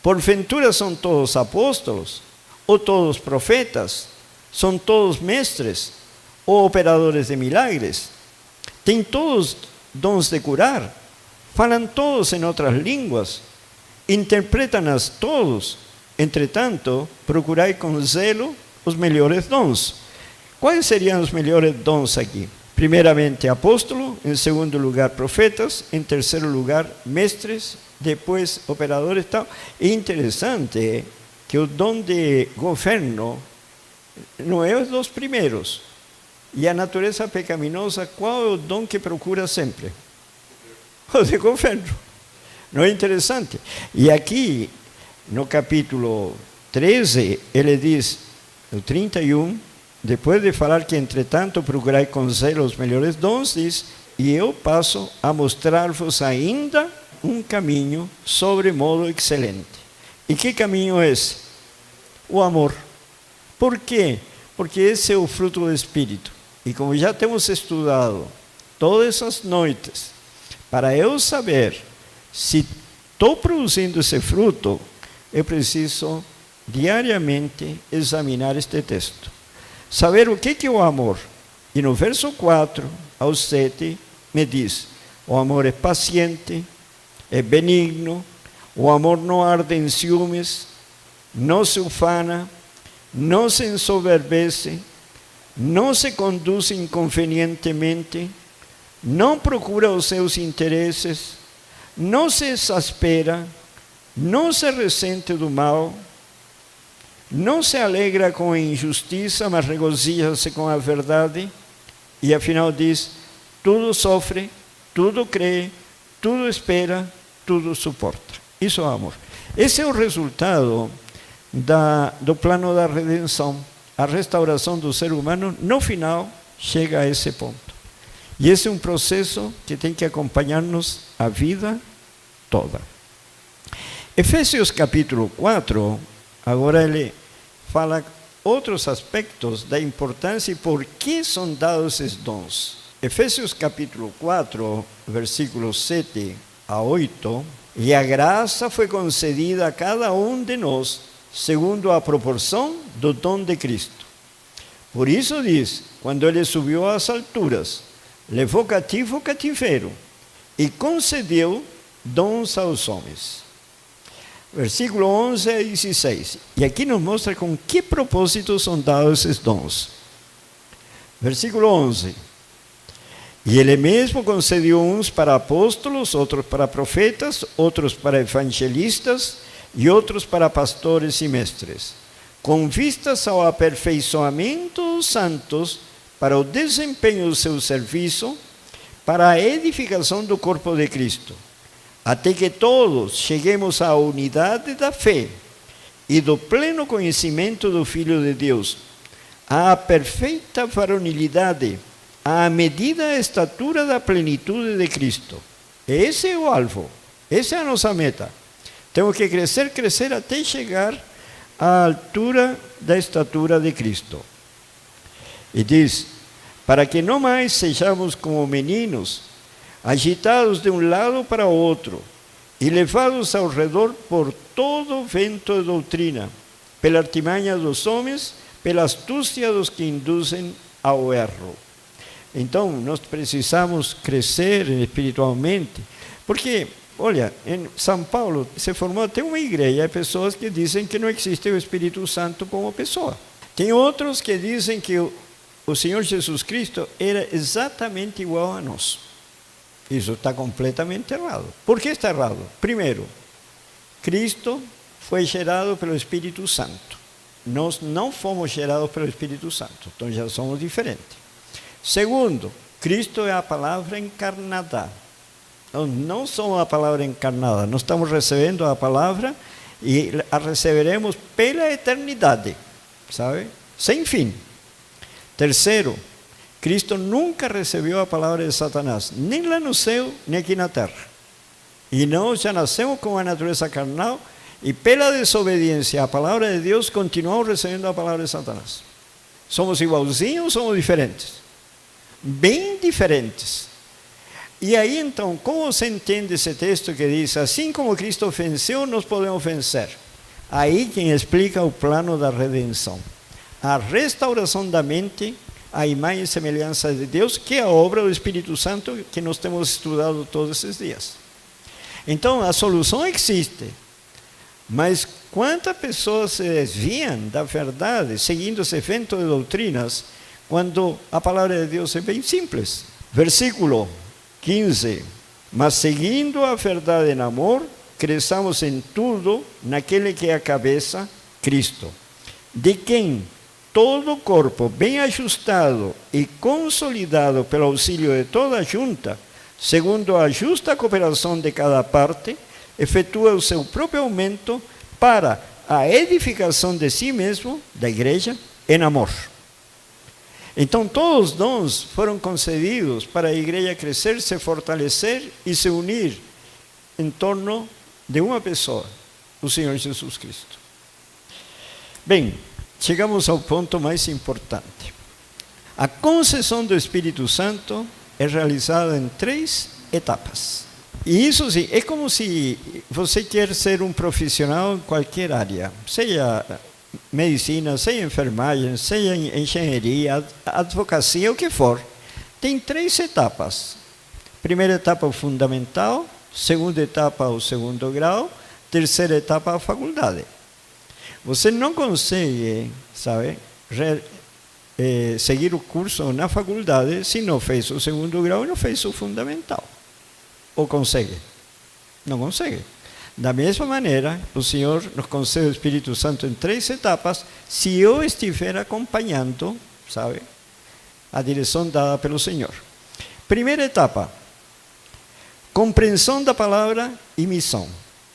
Porventura são todos apóstolos? Ou todos profetas? São todos mestres? Ou operadores de milagres? Têm todos dons de curar? Falam todos em outras línguas? Interpretam-nas todos? Entretanto, procurai com zelo os melhores dons. Quais seriam os melhores dons aqui? Primeiramente, apóstolo. Em segundo lugar, profetas. Em terceiro lugar, mestres. Depois, operadores e tal. É interessante que o dom de governo não é os dos primeiros. E a natureza pecaminosa, qual é o dom que procura sempre? O de governo. Não é interessante? E aqui, no capítulo 13, ele diz, no 31, depois de falar que, entretanto, procurai com zelo os melhores dons, diz, e eu passo a mostrar-vos ainda um caminho sobremodo excelente. E que caminho é esse? O amor. Por quê? Porque esse é o fruto do Espírito. E como já temos estudado todas as noites, para eu saber se estou produzindo esse fruto, eu preciso diariamente examinar este texto. Saber o que é o amor. E no verso 4 ao 7 me diz, o amor é paciente, é benigno, o amor não arde em ciúmes, não se ufana, não se ensoberbece, não se conduz inconvenientemente, não procura os seus interesses, não se exaspera, não se ressente do mal, não se alegra com a injustiça, mas regozija-se com a verdade. E afinal diz, tudo sofre, tudo crê, tudo espera, tudo suporta. Isso é o amor. Esse é o resultado do plano da redenção. A restauração do ser humano, no final, chega a esse ponto. E esse é um processo que tem que acompanhar-nos a vida toda. Efésios capítulo 4, agora ele fala outros aspectos da importância e por que são dados esses dons. Efésios capítulo 4, versículos 7 a 8, e a graça foi concedida a cada um de nós, segundo a proporção do dom de Cristo. Por isso diz, quando ele subiu às alturas, levou cativo o cativeiro e concedeu dons aos homens. Versículo 11 a 16. E aqui nos mostra com que propósito são dados esses dons. Versículo 11. E ele mesmo concedeu uns para apóstolos, outros para profetas, outros para evangelistas e outros para pastores e mestres, com vistas ao aperfeiçoamento dos santos, para o desempenho do seu serviço, para a edificação do corpo de Cristo, até que todos cheguemos à unidade da fé e do pleno conhecimento do Filho de Deus, à perfeita varonilidade, à medida da estatura da plenitude de Cristo. Esse é o alvo, essa é a nossa meta. Temos que crescer até chegar à altura da estatura de Cristo. E diz, para que não mais sejamos como meninos, agitados de um lado para outro e levados ao redor por todo vento de doutrina, pela artimanha dos homens, pela astúcia dos que induzem ao erro. Então, nós precisamos crescer espiritualmente, porque, olha, em São Paulo se formou até uma igreja, há pessoas que dizem que não existe o Espírito Santo como pessoa. Tem outros que dizem que o Senhor Jesus Cristo era exatamente igual a nós. Isso está completamente errado. Por que está errado? Primeiro, Cristo foi gerado pelo Espírito Santo. Nós não fomos gerados pelo Espírito Santo, então já somos diferentes. Segundo, Cristo é a palavra encarnada. Nós não somos a palavra encarnada, nós estamos recebendo a palavra e a receberemos pela eternidade, sabe? Sem fim. Terceiro, Cristo nunca recebeu a palavra de Satanás, nem lá no céu, nem aqui na terra. E nós já nascemos com a natureza carnal e pela desobediência à palavra de Deus, continuamos recebendo a palavra de Satanás. Somos igualzinhos ou somos diferentes? Bem diferentes. E aí então, como você entende esse texto que diz, assim como Cristo venceu, nós podemos vencer? Aí quem explica o plano da redenção. A restauração da mente, a imagem e semelhança de Deus, que é a obra do Espírito Santo que nós temos estudado todos esses dias. Então, a solução existe. Mas quantas pessoas se desviam da verdade, seguindo esse vento de doutrinas, quando a palavra de Deus é bem simples? Versículo 15. Mas seguindo a verdade em amor, cresçamos em tudo naquele que é a cabeça, Cristo, de quem todo o corpo, bem ajustado e consolidado pelo auxílio de toda a junta, segundo a justa cooperação de cada parte, efetua o seu próprio aumento para a edificação de si mesmo, da igreja, em amor. Então, todos os dons foram concedidos para a igreja crescer, se fortalecer e se unir em torno de uma pessoa, o Senhor Jesus Cristo. Bem, chegamos ao ponto mais importante. A concessão do Espírito Santo é realizada em 3 etapas. E isso sim, é como se você quer ser um profissional em qualquer área, seja medicina, seja enfermagem, seja engenharia, advocacia, o que for. Tem 3 etapas. Primeira etapa, o fundamental. Segunda etapa, o segundo grau. Terceira etapa, a faculdade. Você não consegue, sabe, seguir o curso na faculdade se não fez o segundo grau e não fez o fundamental. Ou consegue? Não consegue. Da mesma maneira, o Senhor nos concede o Espírito Santo em 3 etapas, se eu estiver acompanhando, sabe, a direção dada pelo Senhor. Primeira etapa, compreensão da palavra e missão.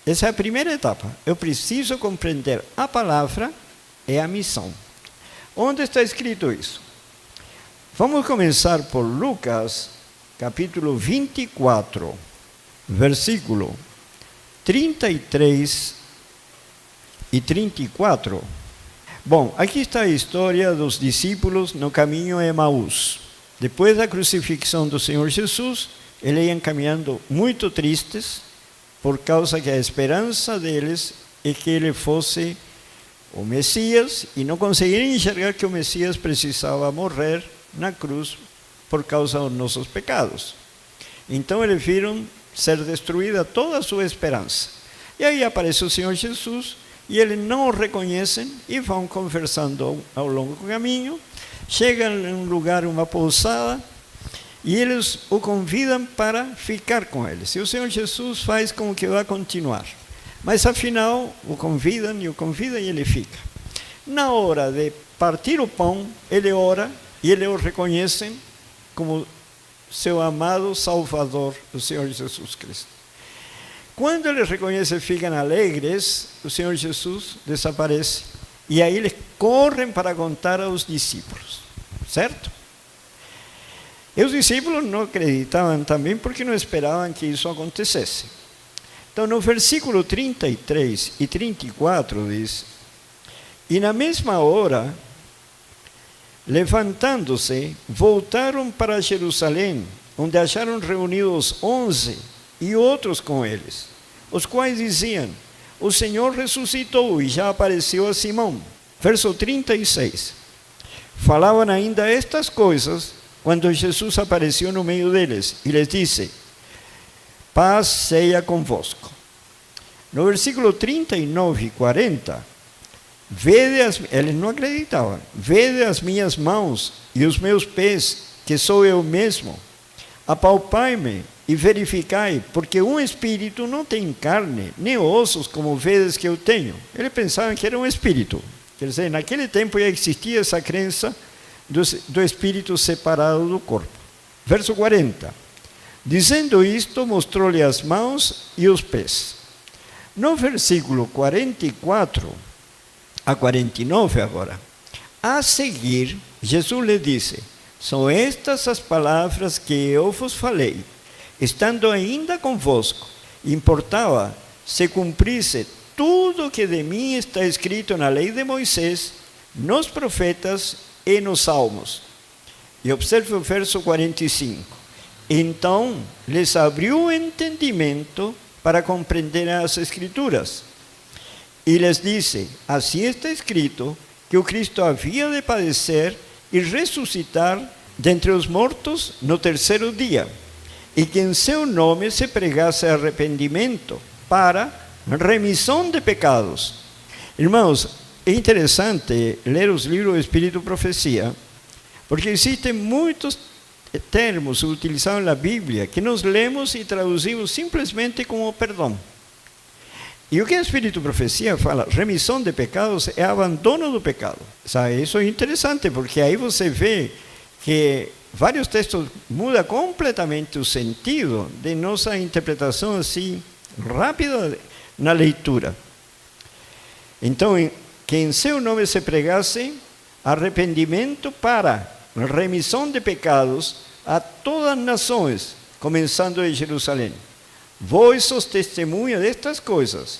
Essa é a primeira etapa. Eu preciso compreender a palavra e a missão. Onde está escrito isso? Vamos começar por Lucas, capítulo 24, versículo 33 e 34. Bom, aqui está a história dos discípulos no caminho a Emaús. Depois da crucifixão do Senhor Jesus, eles iam caminhando muito tristes, por causa que a esperança deles é que ele fosse o Messias, e não conseguiram enxergar que o Messias precisava morrer na cruz por causa dos nossos pecados. Então eles viram ser destruída toda a sua esperança. E aí aparece o Senhor Jesus, e eles não o reconhecem, e vão conversando ao longo do caminho, chegam em um lugar, uma pousada, e eles o convidam para ficar com eles. E o Senhor Jesus faz como que vai continuar. Mas afinal, o convidam e ele fica. Na hora de partir o pão, ele ora, e eles o reconhecem como seu amado Salvador, o Senhor Jesus Cristo. Quando eles reconhecem e ficam alegres, o Senhor Jesus desaparece. E aí eles correm para contar aos discípulos. Certo? E os discípulos não acreditavam também porque não esperavam que isso acontecesse. Então, no versículo 33 e 34 diz: e na mesma hora, levantando-se, voltaram para Jerusalém, onde acharam reunidos 11 e outros com eles, os quais diziam: o Senhor ressuscitou e já apareceu a Simão. Verso 36. Falavam ainda estas coisas quando Jesus apareceu no meio deles e lhes disse: paz seja convosco. No versículo 39 e 40, eles não acreditavam: vede as minhas mãos e os meus pés, que sou eu mesmo. Apalpai-me e verificai, porque um espírito não tem carne, nem ossos, como vedes que eu tenho. Eles pensavam que era um espírito. Quer dizer, naquele tempo já existia essa crença do espírito separado do corpo. Verso 40. Dizendo isto, mostrou-lhe as mãos e os pés. No versículo 44 a 49 agora, a seguir, Jesus lhe disse: são estas as palavras que eu vos falei, estando ainda convosco. Importava se cumprisse tudo o que de mim está escrito na lei de Moisés, nos profetas e nos salmos. E observe o verso 45. Então lhes abriu o entendimento para compreender as Escrituras. E lhes disse: assim está escrito, que o Cristo havia de padecer e ressuscitar dentre os mortos no terceiro dia, e que em seu nome se pregasse arrependimento para remissão de pecados. Irmãos, é interessante ler os livros do Espírito e Profecia, porque existem muitos termos utilizados na Bíblia que nós lemos e traduzimos simplesmente como perdão. E o que o Espírito e Profecia fala? Remissão de pecados é abandono do pecado. Sabe? Isso é interessante, porque aí você vê que vários textos mudam completamente o sentido de nossa interpretação assim, rápida na leitura. Então, que em seu nome se pregasse arrependimento para remissão de pecados a todas as nações, começando em Jerusalém. Vós sois testemunha destas coisas.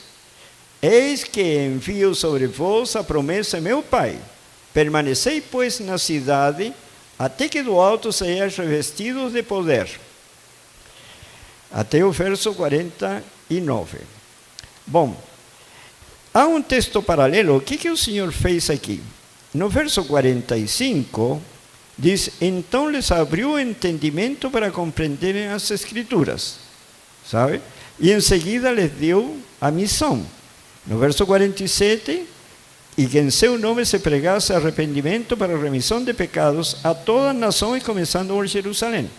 Eis que envio sobre vós a promessa de meu Pai. Permanecei, pois, na cidade, até que do alto sejais revestidos de poder. Até o verso 49. Bom, há um texto paralelo. O que o Senhor fez aqui? No verso 45, diz: então lhes abriu o entendimento para compreenderem as Escrituras. Sabe? E em seguida lhes deu a missão. No verso 47, e que em seu nome se pregasse arrependimento para a remissão de pecados a todas as nações, começando por Jerusalém.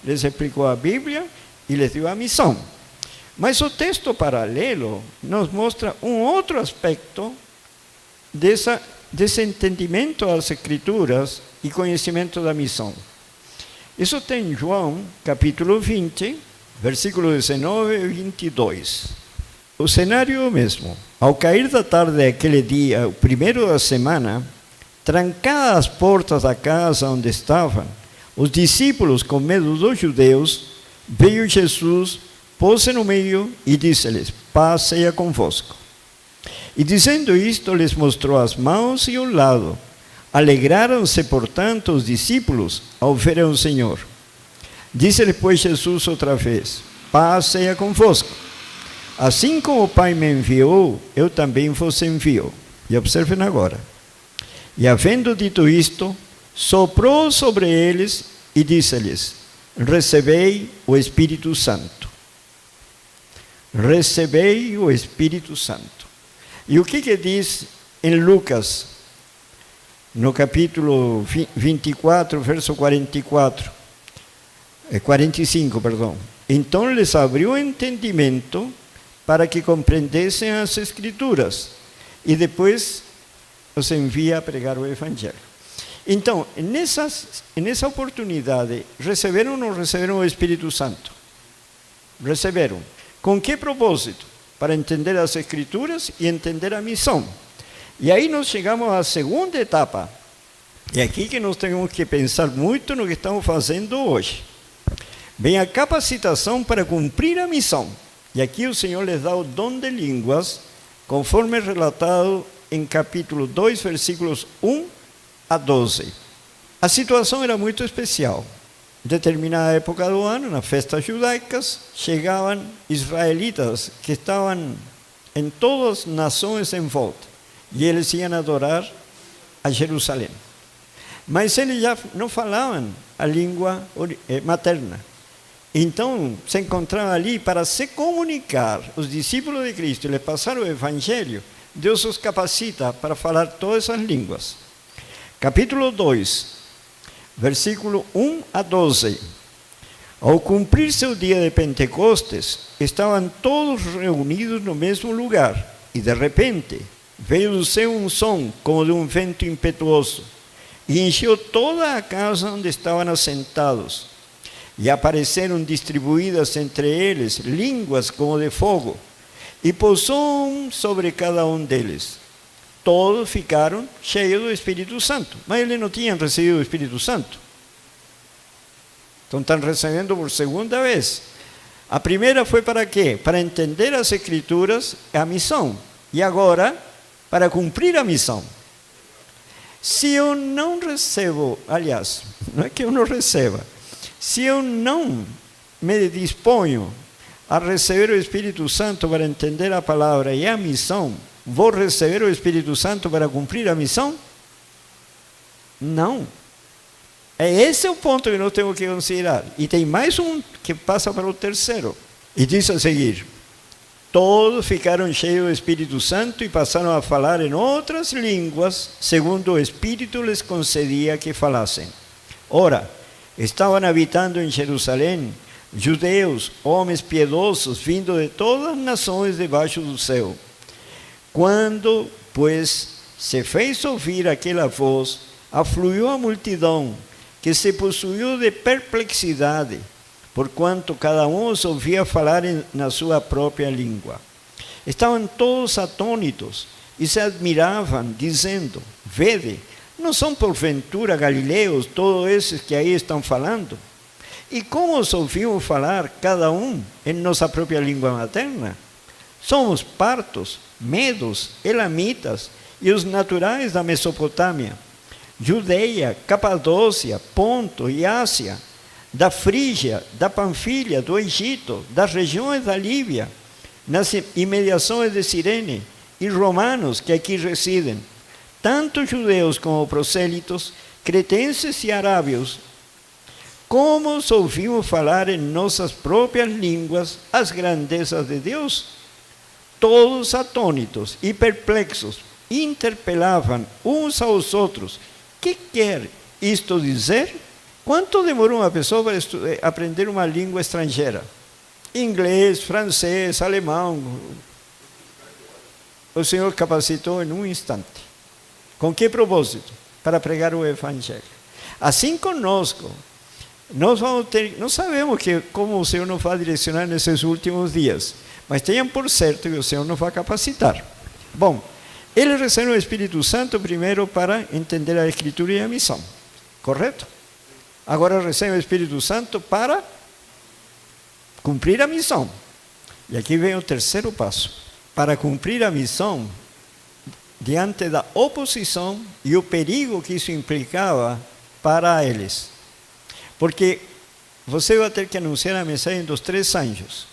Les explicou a Bíblia e les deu a missão. Mas o texto paralelo nos mostra um outro aspecto desse entendimento das Escrituras e conhecimento da missão. Isso tem em João, capítulo 20, versículo 19 e 22. O cenário é o mesmo. Ao cair da tarde daquele dia, o primeiro da semana, trancadas as portas da casa onde estavam, os discípulos, com medo dos judeus, veio Jesus, pôs-se no meio e disse-lhes: paz seja convosco. E dizendo isto, lhes mostrou as mãos e o lado. Alegraram-se, portanto, os discípulos ao verem o Senhor. Disse-lhe, pois, Jesus outra vez: paz seja convosco. Assim como o Pai me enviou, eu também vos envio. E observem agora. E havendo dito isto, soprou sobre eles e disse-lhes: recebei o Espírito Santo. Recebei o Espírito Santo. E o que diz em Lucas, no capítulo 24, verso 45, perdão. Então lhes abriu o entendimento para que compreendessem as Escrituras, e depois os envia a pregar o Evangelho. Então, nessa oportunidade, receberam ou não receberam o Espírito Santo? Receberam. Com que propósito? Para entender as Escrituras e entender a missão. E aí nós chegamos à segunda etapa. E aqui que nós temos que pensar muito no que estamos fazendo hoje. Vem a capacitação para cumprir a missão. E aqui o Senhor les dá o dom de línguas, conforme relatado em capítulo 2, versículos 1 a 12. A situação era muito especial. Em determinada época do ano, nas festas judaicas, chegavam israelitas que estavam em todas as nações em volta. E eles iam adorar a Jerusalém. Mas eles já não falavam a língua materna. Então, se encontravam ali para se comunicar. Os discípulos de Cristo lhes passaram o Evangelho. Deus os capacita para falar todas as línguas. Capítulo 2, versículo 1 a 12. Ao cumprir-se o dia de Pentecostes, estavam todos reunidos no mesmo lugar. E de repente, veio do céu um som como de um vento impetuoso, e encheu toda a casa onde estavam assentados. E apareceram distribuídas entre eles línguas como de fogo, e pousou sobre cada um deles. Todos ficaram cheios do Espírito Santo, mas eles não tinham recebido o Espírito Santo. Então estão recebendo por segunda vez. A primeira foi para quê? Para entender as Escrituras, a missão. E agora, para cumprir a missão. Se eu não recebo, aliás, não é que eu não receba, se eu não me disponho a receber o Espírito Santo para entender a palavra e a missão, vou receber o Espírito Santo para cumprir a missão? Não. Esse é o ponto que nós temos que considerar. E tem mais um que passa para o terceiro. E diz a seguir: todos ficaram cheios do Espírito Santo e passaram a falar em outras línguas, segundo o Espírito lhes concedia que falassem. Ora, estavam habitando em Jerusalém judeus, homens piedosos, vindos de todas as nações debaixo do céu. Quando, pois, se fez ouvir aquela voz, afluiu a multidão, que se possuiu de perplexidade, porquanto cada um os ouvia falar na sua própria língua. Estavam todos atônitos e se admiravam, dizendo: vede, não são porventura galileus todos esses que aí estão falando? E como os ouvimos falar, cada um, em nossa própria língua materna? Somos partos, medos, elamitas e os naturais da Mesopotâmia, Judeia, Capadócia, Ponto e Ásia, da Frígia, da Panfilha, do Egito, das regiões da Líbia, nas imediações de Cirene, e romanos que aqui residem, tanto judeus como prosélitos, cretenses e arábios. Como os ouvimos falar em nossas próprias línguas as grandezas de Deus? Todos atônitos e perplexos, interpelavam uns aos outros: que quer isto dizer? Quanto demora uma pessoa para aprender uma língua estrangeira? Inglês, francês, alemão. O Senhor capacitou em um instante. Com que propósito? Para pregar o Evangelho. Assim conosco, nós sabemos como o Senhor nos vai direcionar nesses últimos dias, mas tenham por certo que o Senhor nos vai capacitar. Bom, ele recebe o Espírito Santo primeiro para entender a Escritura e a missão, correto? Agora recebe o Espírito Santo para cumprir a missão. E aqui vem o terceiro passo. Para cumprir a missão, diante da oposição e o perigo que isso implicava para eles. Porque você vai ter que anunciar a mensagem dos 3 anjos.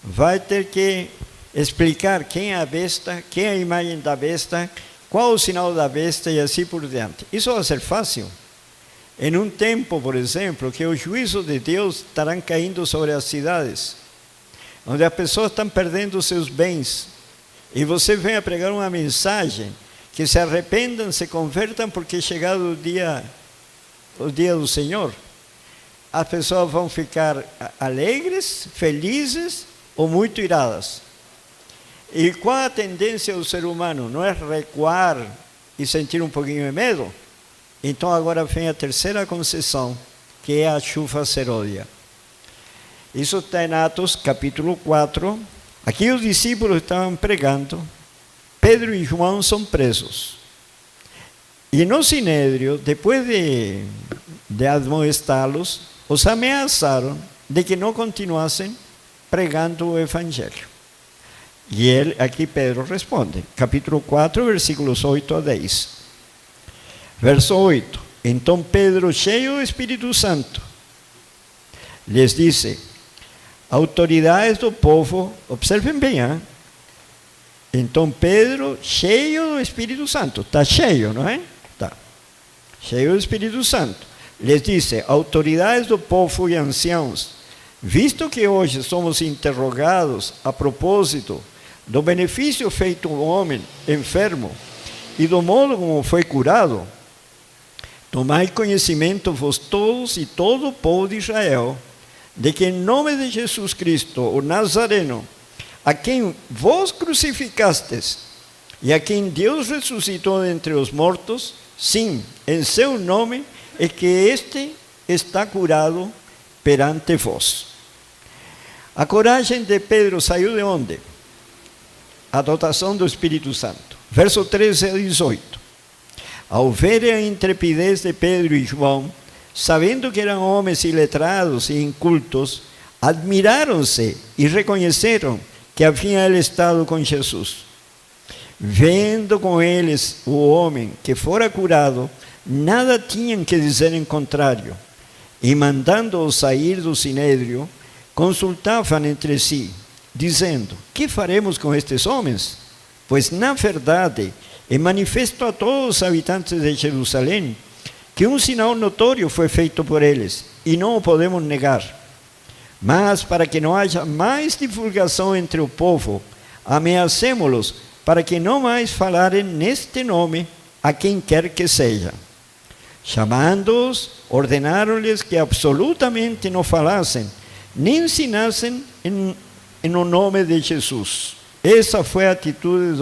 Vai ter que explicar quem é a besta, quem é a imagem da besta, qual o sinal da besta e assim por diante. Isso vai ser fácil. Em um tempo, por exemplo, que os juízos de Deus estarão caindo sobre as cidades, onde as pessoas estão perdendo seus bens, e você vem a pregar uma mensagem que se arrependam, se convertam, porque é chegado o dia do Senhor. As pessoas vão ficar alegres, felizes ou muito iradas. E qual a tendência do ser humano? Não é recuar e sentir um pouquinho de medo? Então agora vem a terceira concessão, que é a chuva seródia. Isso está em Atos capítulo 4. Aqui os discípulos estavam pregando, Pedro e João são presos. E no Sinédrio, depois de admoestá-los, os ameaçaram de que não continuassem pregando o Evangelho. E aqui Pedro responde, capítulo 4, versículos 8 a 10. Verso 8. Então Pedro, cheio do Espírito Santo, lhes disse: autoridades do povo, observem bem, hein? Então Pedro, cheio do Espírito Santo, está cheio, não é? Está cheio do Espírito Santo, lhes disse: autoridades do povo e anciãos, visto que hoje somos interrogados a propósito do benefício feito ao homem enfermo e do modo como foi curado, tomai conhecimento vós todos e todo o povo de Israel, de que em nome de Jesus Cristo, o Nazareno, a quem vós crucificastes e a quem Deus ressuscitou entre os mortos, Sim, em seu nome é que este está curado perante vós. A coragem de Pedro saiu de onde? A dotação do Espírito Santo. Verso 13 a 18. Ao verem a intrepidez de Pedro e João, sabendo que eram homens iletrados e incultos, admiraram-se e reconheceram que haviam ele estado com Jesus. Vendo com eles o homem que fora curado, nada tinham que dizer em contrário. E mandando-o sair do sinédrio, consultavam entre si, dizendo: que faremos com estes homens? Pois, na verdade, é manifesto a todos os habitantes de Jerusalém que um sinal notório foi feito por eles, e não o podemos negar. Mas, para que não haja mais divulgação entre o povo, ameacemo-los para que não mais falarem neste nome a quem quer que seja. Chamando-os, ordenaram-lhes que absolutamente não falassem, nem ensinassem no nome de Jesus. Essa foi a atitude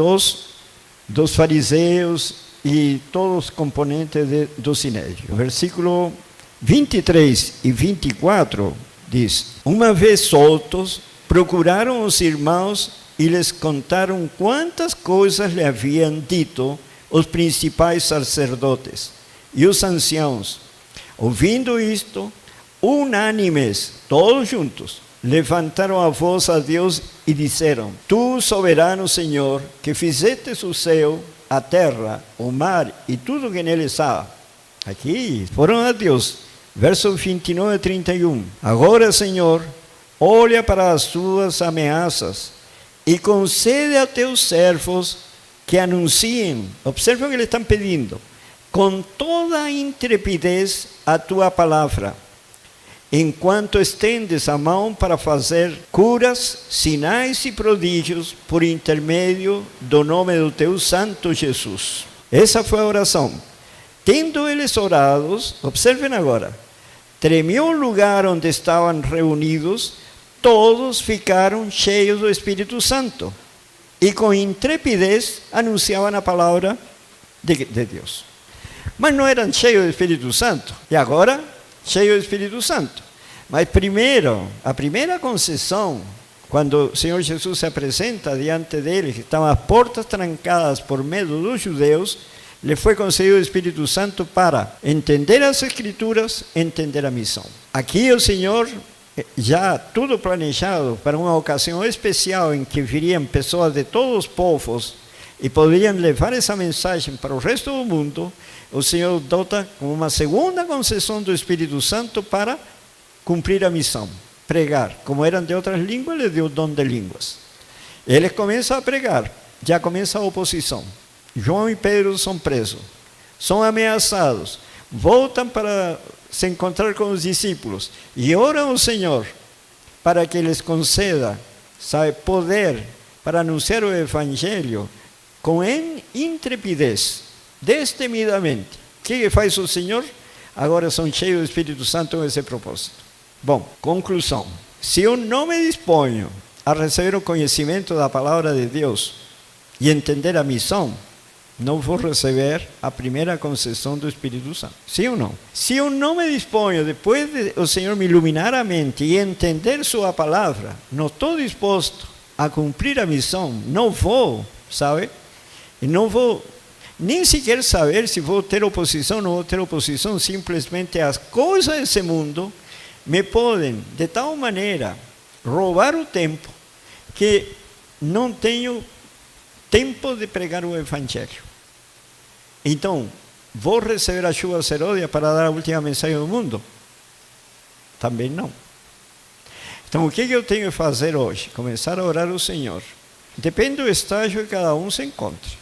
dos fariseus e todos os componentes do sinédrio. Versículo 23 e 24 diz: uma vez soltos, procuraram os irmãos e lhes contaram quantas coisas lhe haviam dito os principais sacerdotes e os anciãos. Ouvindo isto, unânimes, todos juntos, levantaram a voz a Deus e disseram: Tu, soberano Senhor, que fizestes o céu, a terra, o mar e tudo que neles há. Aqui foram a Deus. Verso 29 e 31. Agora, Senhor, olha para as tuas ameaças e concede a teus servos que anunciem, observem o que eles estão pedindo, com toda a intrepidez a tua palavra, enquanto estendes a mão para fazer curas, sinais e prodígios por intermédio do nome do teu santo Jesus. Essa foi a oração. Tendo eles orados, observem agora, tremeu o lugar onde estavam reunidos, todos ficaram cheios do Espírito Santo e com intrepidez anunciavam a palavra de Deus. Mas não eram cheios do Espírito Santo, e agora cheios do Espírito Santo. Mas primeiro, a primeira concessão, quando o Senhor Jesus se apresenta diante deles, que estavam as portas trancadas por medo dos judeus, lhe foi concedido o Espírito Santo para entender as Escrituras, entender a missão. Aqui o Senhor, já tudo planejado para uma ocasião especial em que viriam pessoas de todos os povos e poderiam levar essa mensagem para o resto do mundo, o Senhor dota com uma segunda concessão do Espírito Santo para cumprir a missão, pregar. Como eram de outras línguas, ele deu o dom de línguas. Eles começam a pregar, já começa a oposição. João e Pedro são presos, são ameaçados, voltam para se encontrar com os discípulos e oram ao Senhor para que lhes conceda, poder para anunciar o Evangelho com intrepidez, destemidamente. O que faz o Senhor? Agora são cheios do Espírito Santo com esse propósito. Bom, conclusão. Se eu não me disponho a receber o conhecimento da palavra de Deus e entender a missão, não vou receber a primeira concessão do Espírito Santo. Sim ou não? Se eu não me disponho, depois de o Senhor me iluminar a mente e entender sua palavra, não estou disposto a cumprir a missão, não vou, sabe? E não vou nem sequer saber se vou ter oposição ou não vou ter oposição, simplesmente as coisas desse mundo me podem, de tal maneira, roubar o tempo, que não tenho tempo de pregar o Evangelho. Então, vou receber a chuva seródia para dar a última mensagem do mundo? Também não. Então, o que eu tenho que fazer hoje? Começar a orar ao Senhor. Depende do estágio que cada um se encontre.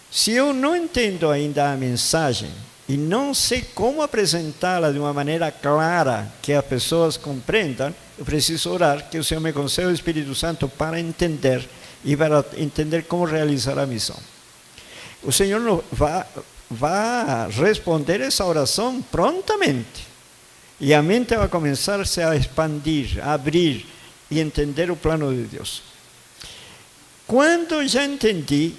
Se eu não entendo ainda a mensagem e não sei como apresentá-la de uma maneira clara, que as pessoas compreendam, eu preciso orar que o Senhor me conceda o Espírito Santo para entender e para entender como realizar a missão. O Senhor vai responder essa oração prontamente. E a mente vai começar a expandir, a abrir e entender o plano de Deus. Quando já entendi,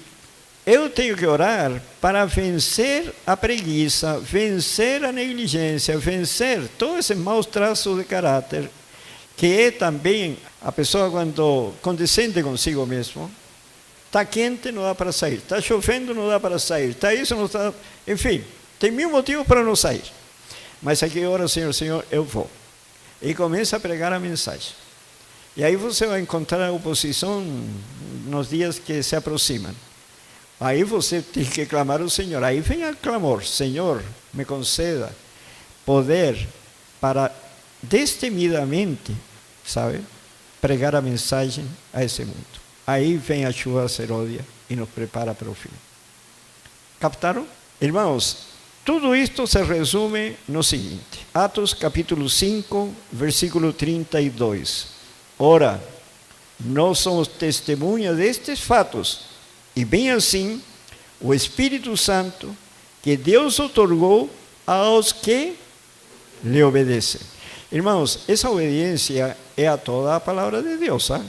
eu tenho que orar para vencer a preguiça, vencer a negligência, vencer todos esses maus traços de caráter, que é também a pessoa quando condescende consigo mesmo. Está quente, não dá para sair. Está chovendo, não dá para sair. Está isso, não está... Enfim, tem mil motivos para não sair. Mas aqui ora, Senhor, eu vou. E começa a pregar a mensagem. E aí você vai encontrar a oposição nos dias que se aproximam. Aí você tem que clamar ao Senhor. Aí vem o clamor: Senhor, me conceda poder para destemidamente, sabe, pregar a mensagem a esse mundo. Aí vem a chuva seródia e nos prepara para o fim. Captaram? Irmãos, tudo isto se resume no seguinte: Atos capítulo 5, versículo 32. Ora, nós somos testemunhas destes fatos, e bem assim, o Espírito Santo que Deus otorgou aos que lhe obedecem. Irmãos, essa obediência é a toda a palavra de Deus, sabe?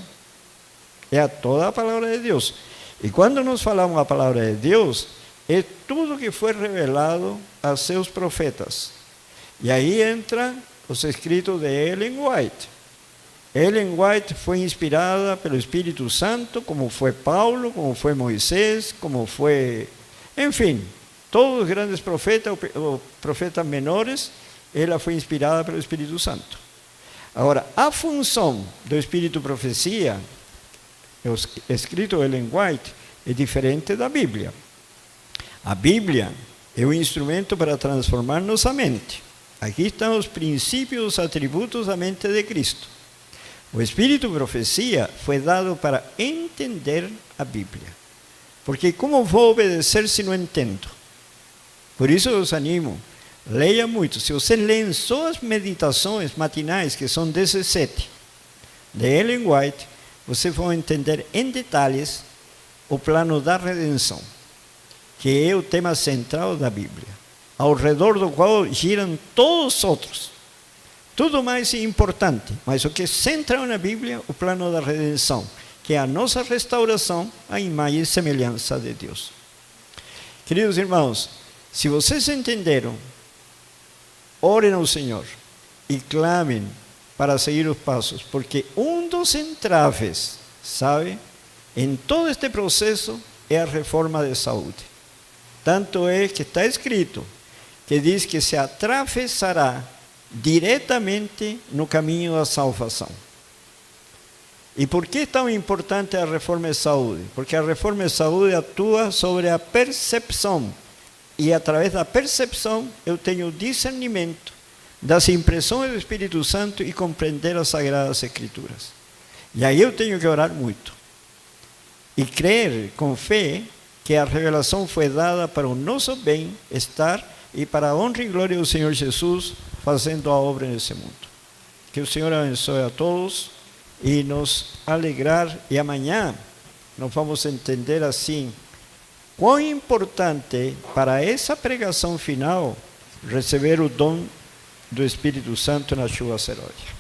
É a toda a palavra de Deus. E quando nós falamos a palavra de Deus, é tudo que foi revelado a seus profetas. E aí entra os escritos de Ellen White. Ellen White foi inspirada pelo Espírito Santo, como foi Paulo, como foi Moisés, como foi... Enfim, todos os grandes profetas, ou profetas menores, ela foi inspirada pelo Espírito Santo. Agora, a função do Espírito Profecia, escrito de Ellen White, é diferente da Bíblia. A Bíblia é um instrumento para transformar nossa mente. Aqui estão os princípios, os atributos da mente de Cristo. O Espírito Profecia foi dado para entender a Bíblia. Porque como vou obedecer se não entendo? Por isso eu os animo, leia muito. Se você lê só as meditações matinais, que são 17, de Ellen White, você vai entender em detalhes o plano da redenção, que é o tema central da Bíblia, ao redor do qual giram todos os outros. Tudo mais é importante, mas o que é central na Bíblia, o plano da redenção, que é a nossa restauração à imagem e semelhança de Deus. Queridos irmãos, se vocês entenderam, orem ao Senhor e clamem para seguir os passos, porque um dos entraves, sabe, em todo este processo é a reforma de saúde. Tanto é que está escrito, que diz que se atravessará diretamente no caminho da salvação. E por que é tão importante a reforma de saúde? Porque a reforma de saúde atua sobre a percepção, e através da percepção eu tenho discernimento das impressões do Espírito Santo e compreender as Sagradas Escrituras. E aí eu tenho que orar muito e crer com fé que a revelação foi dada para o nosso bem-estar e para a honra e glória do Senhor Jesus, fazendo a obra nesse mundo. Que o Senhor abençoe a todos e nos alegrar. E amanhã nós vamos entender assim quão importante para essa pregação final receber o dom do Espírito Santo na chuva seródia.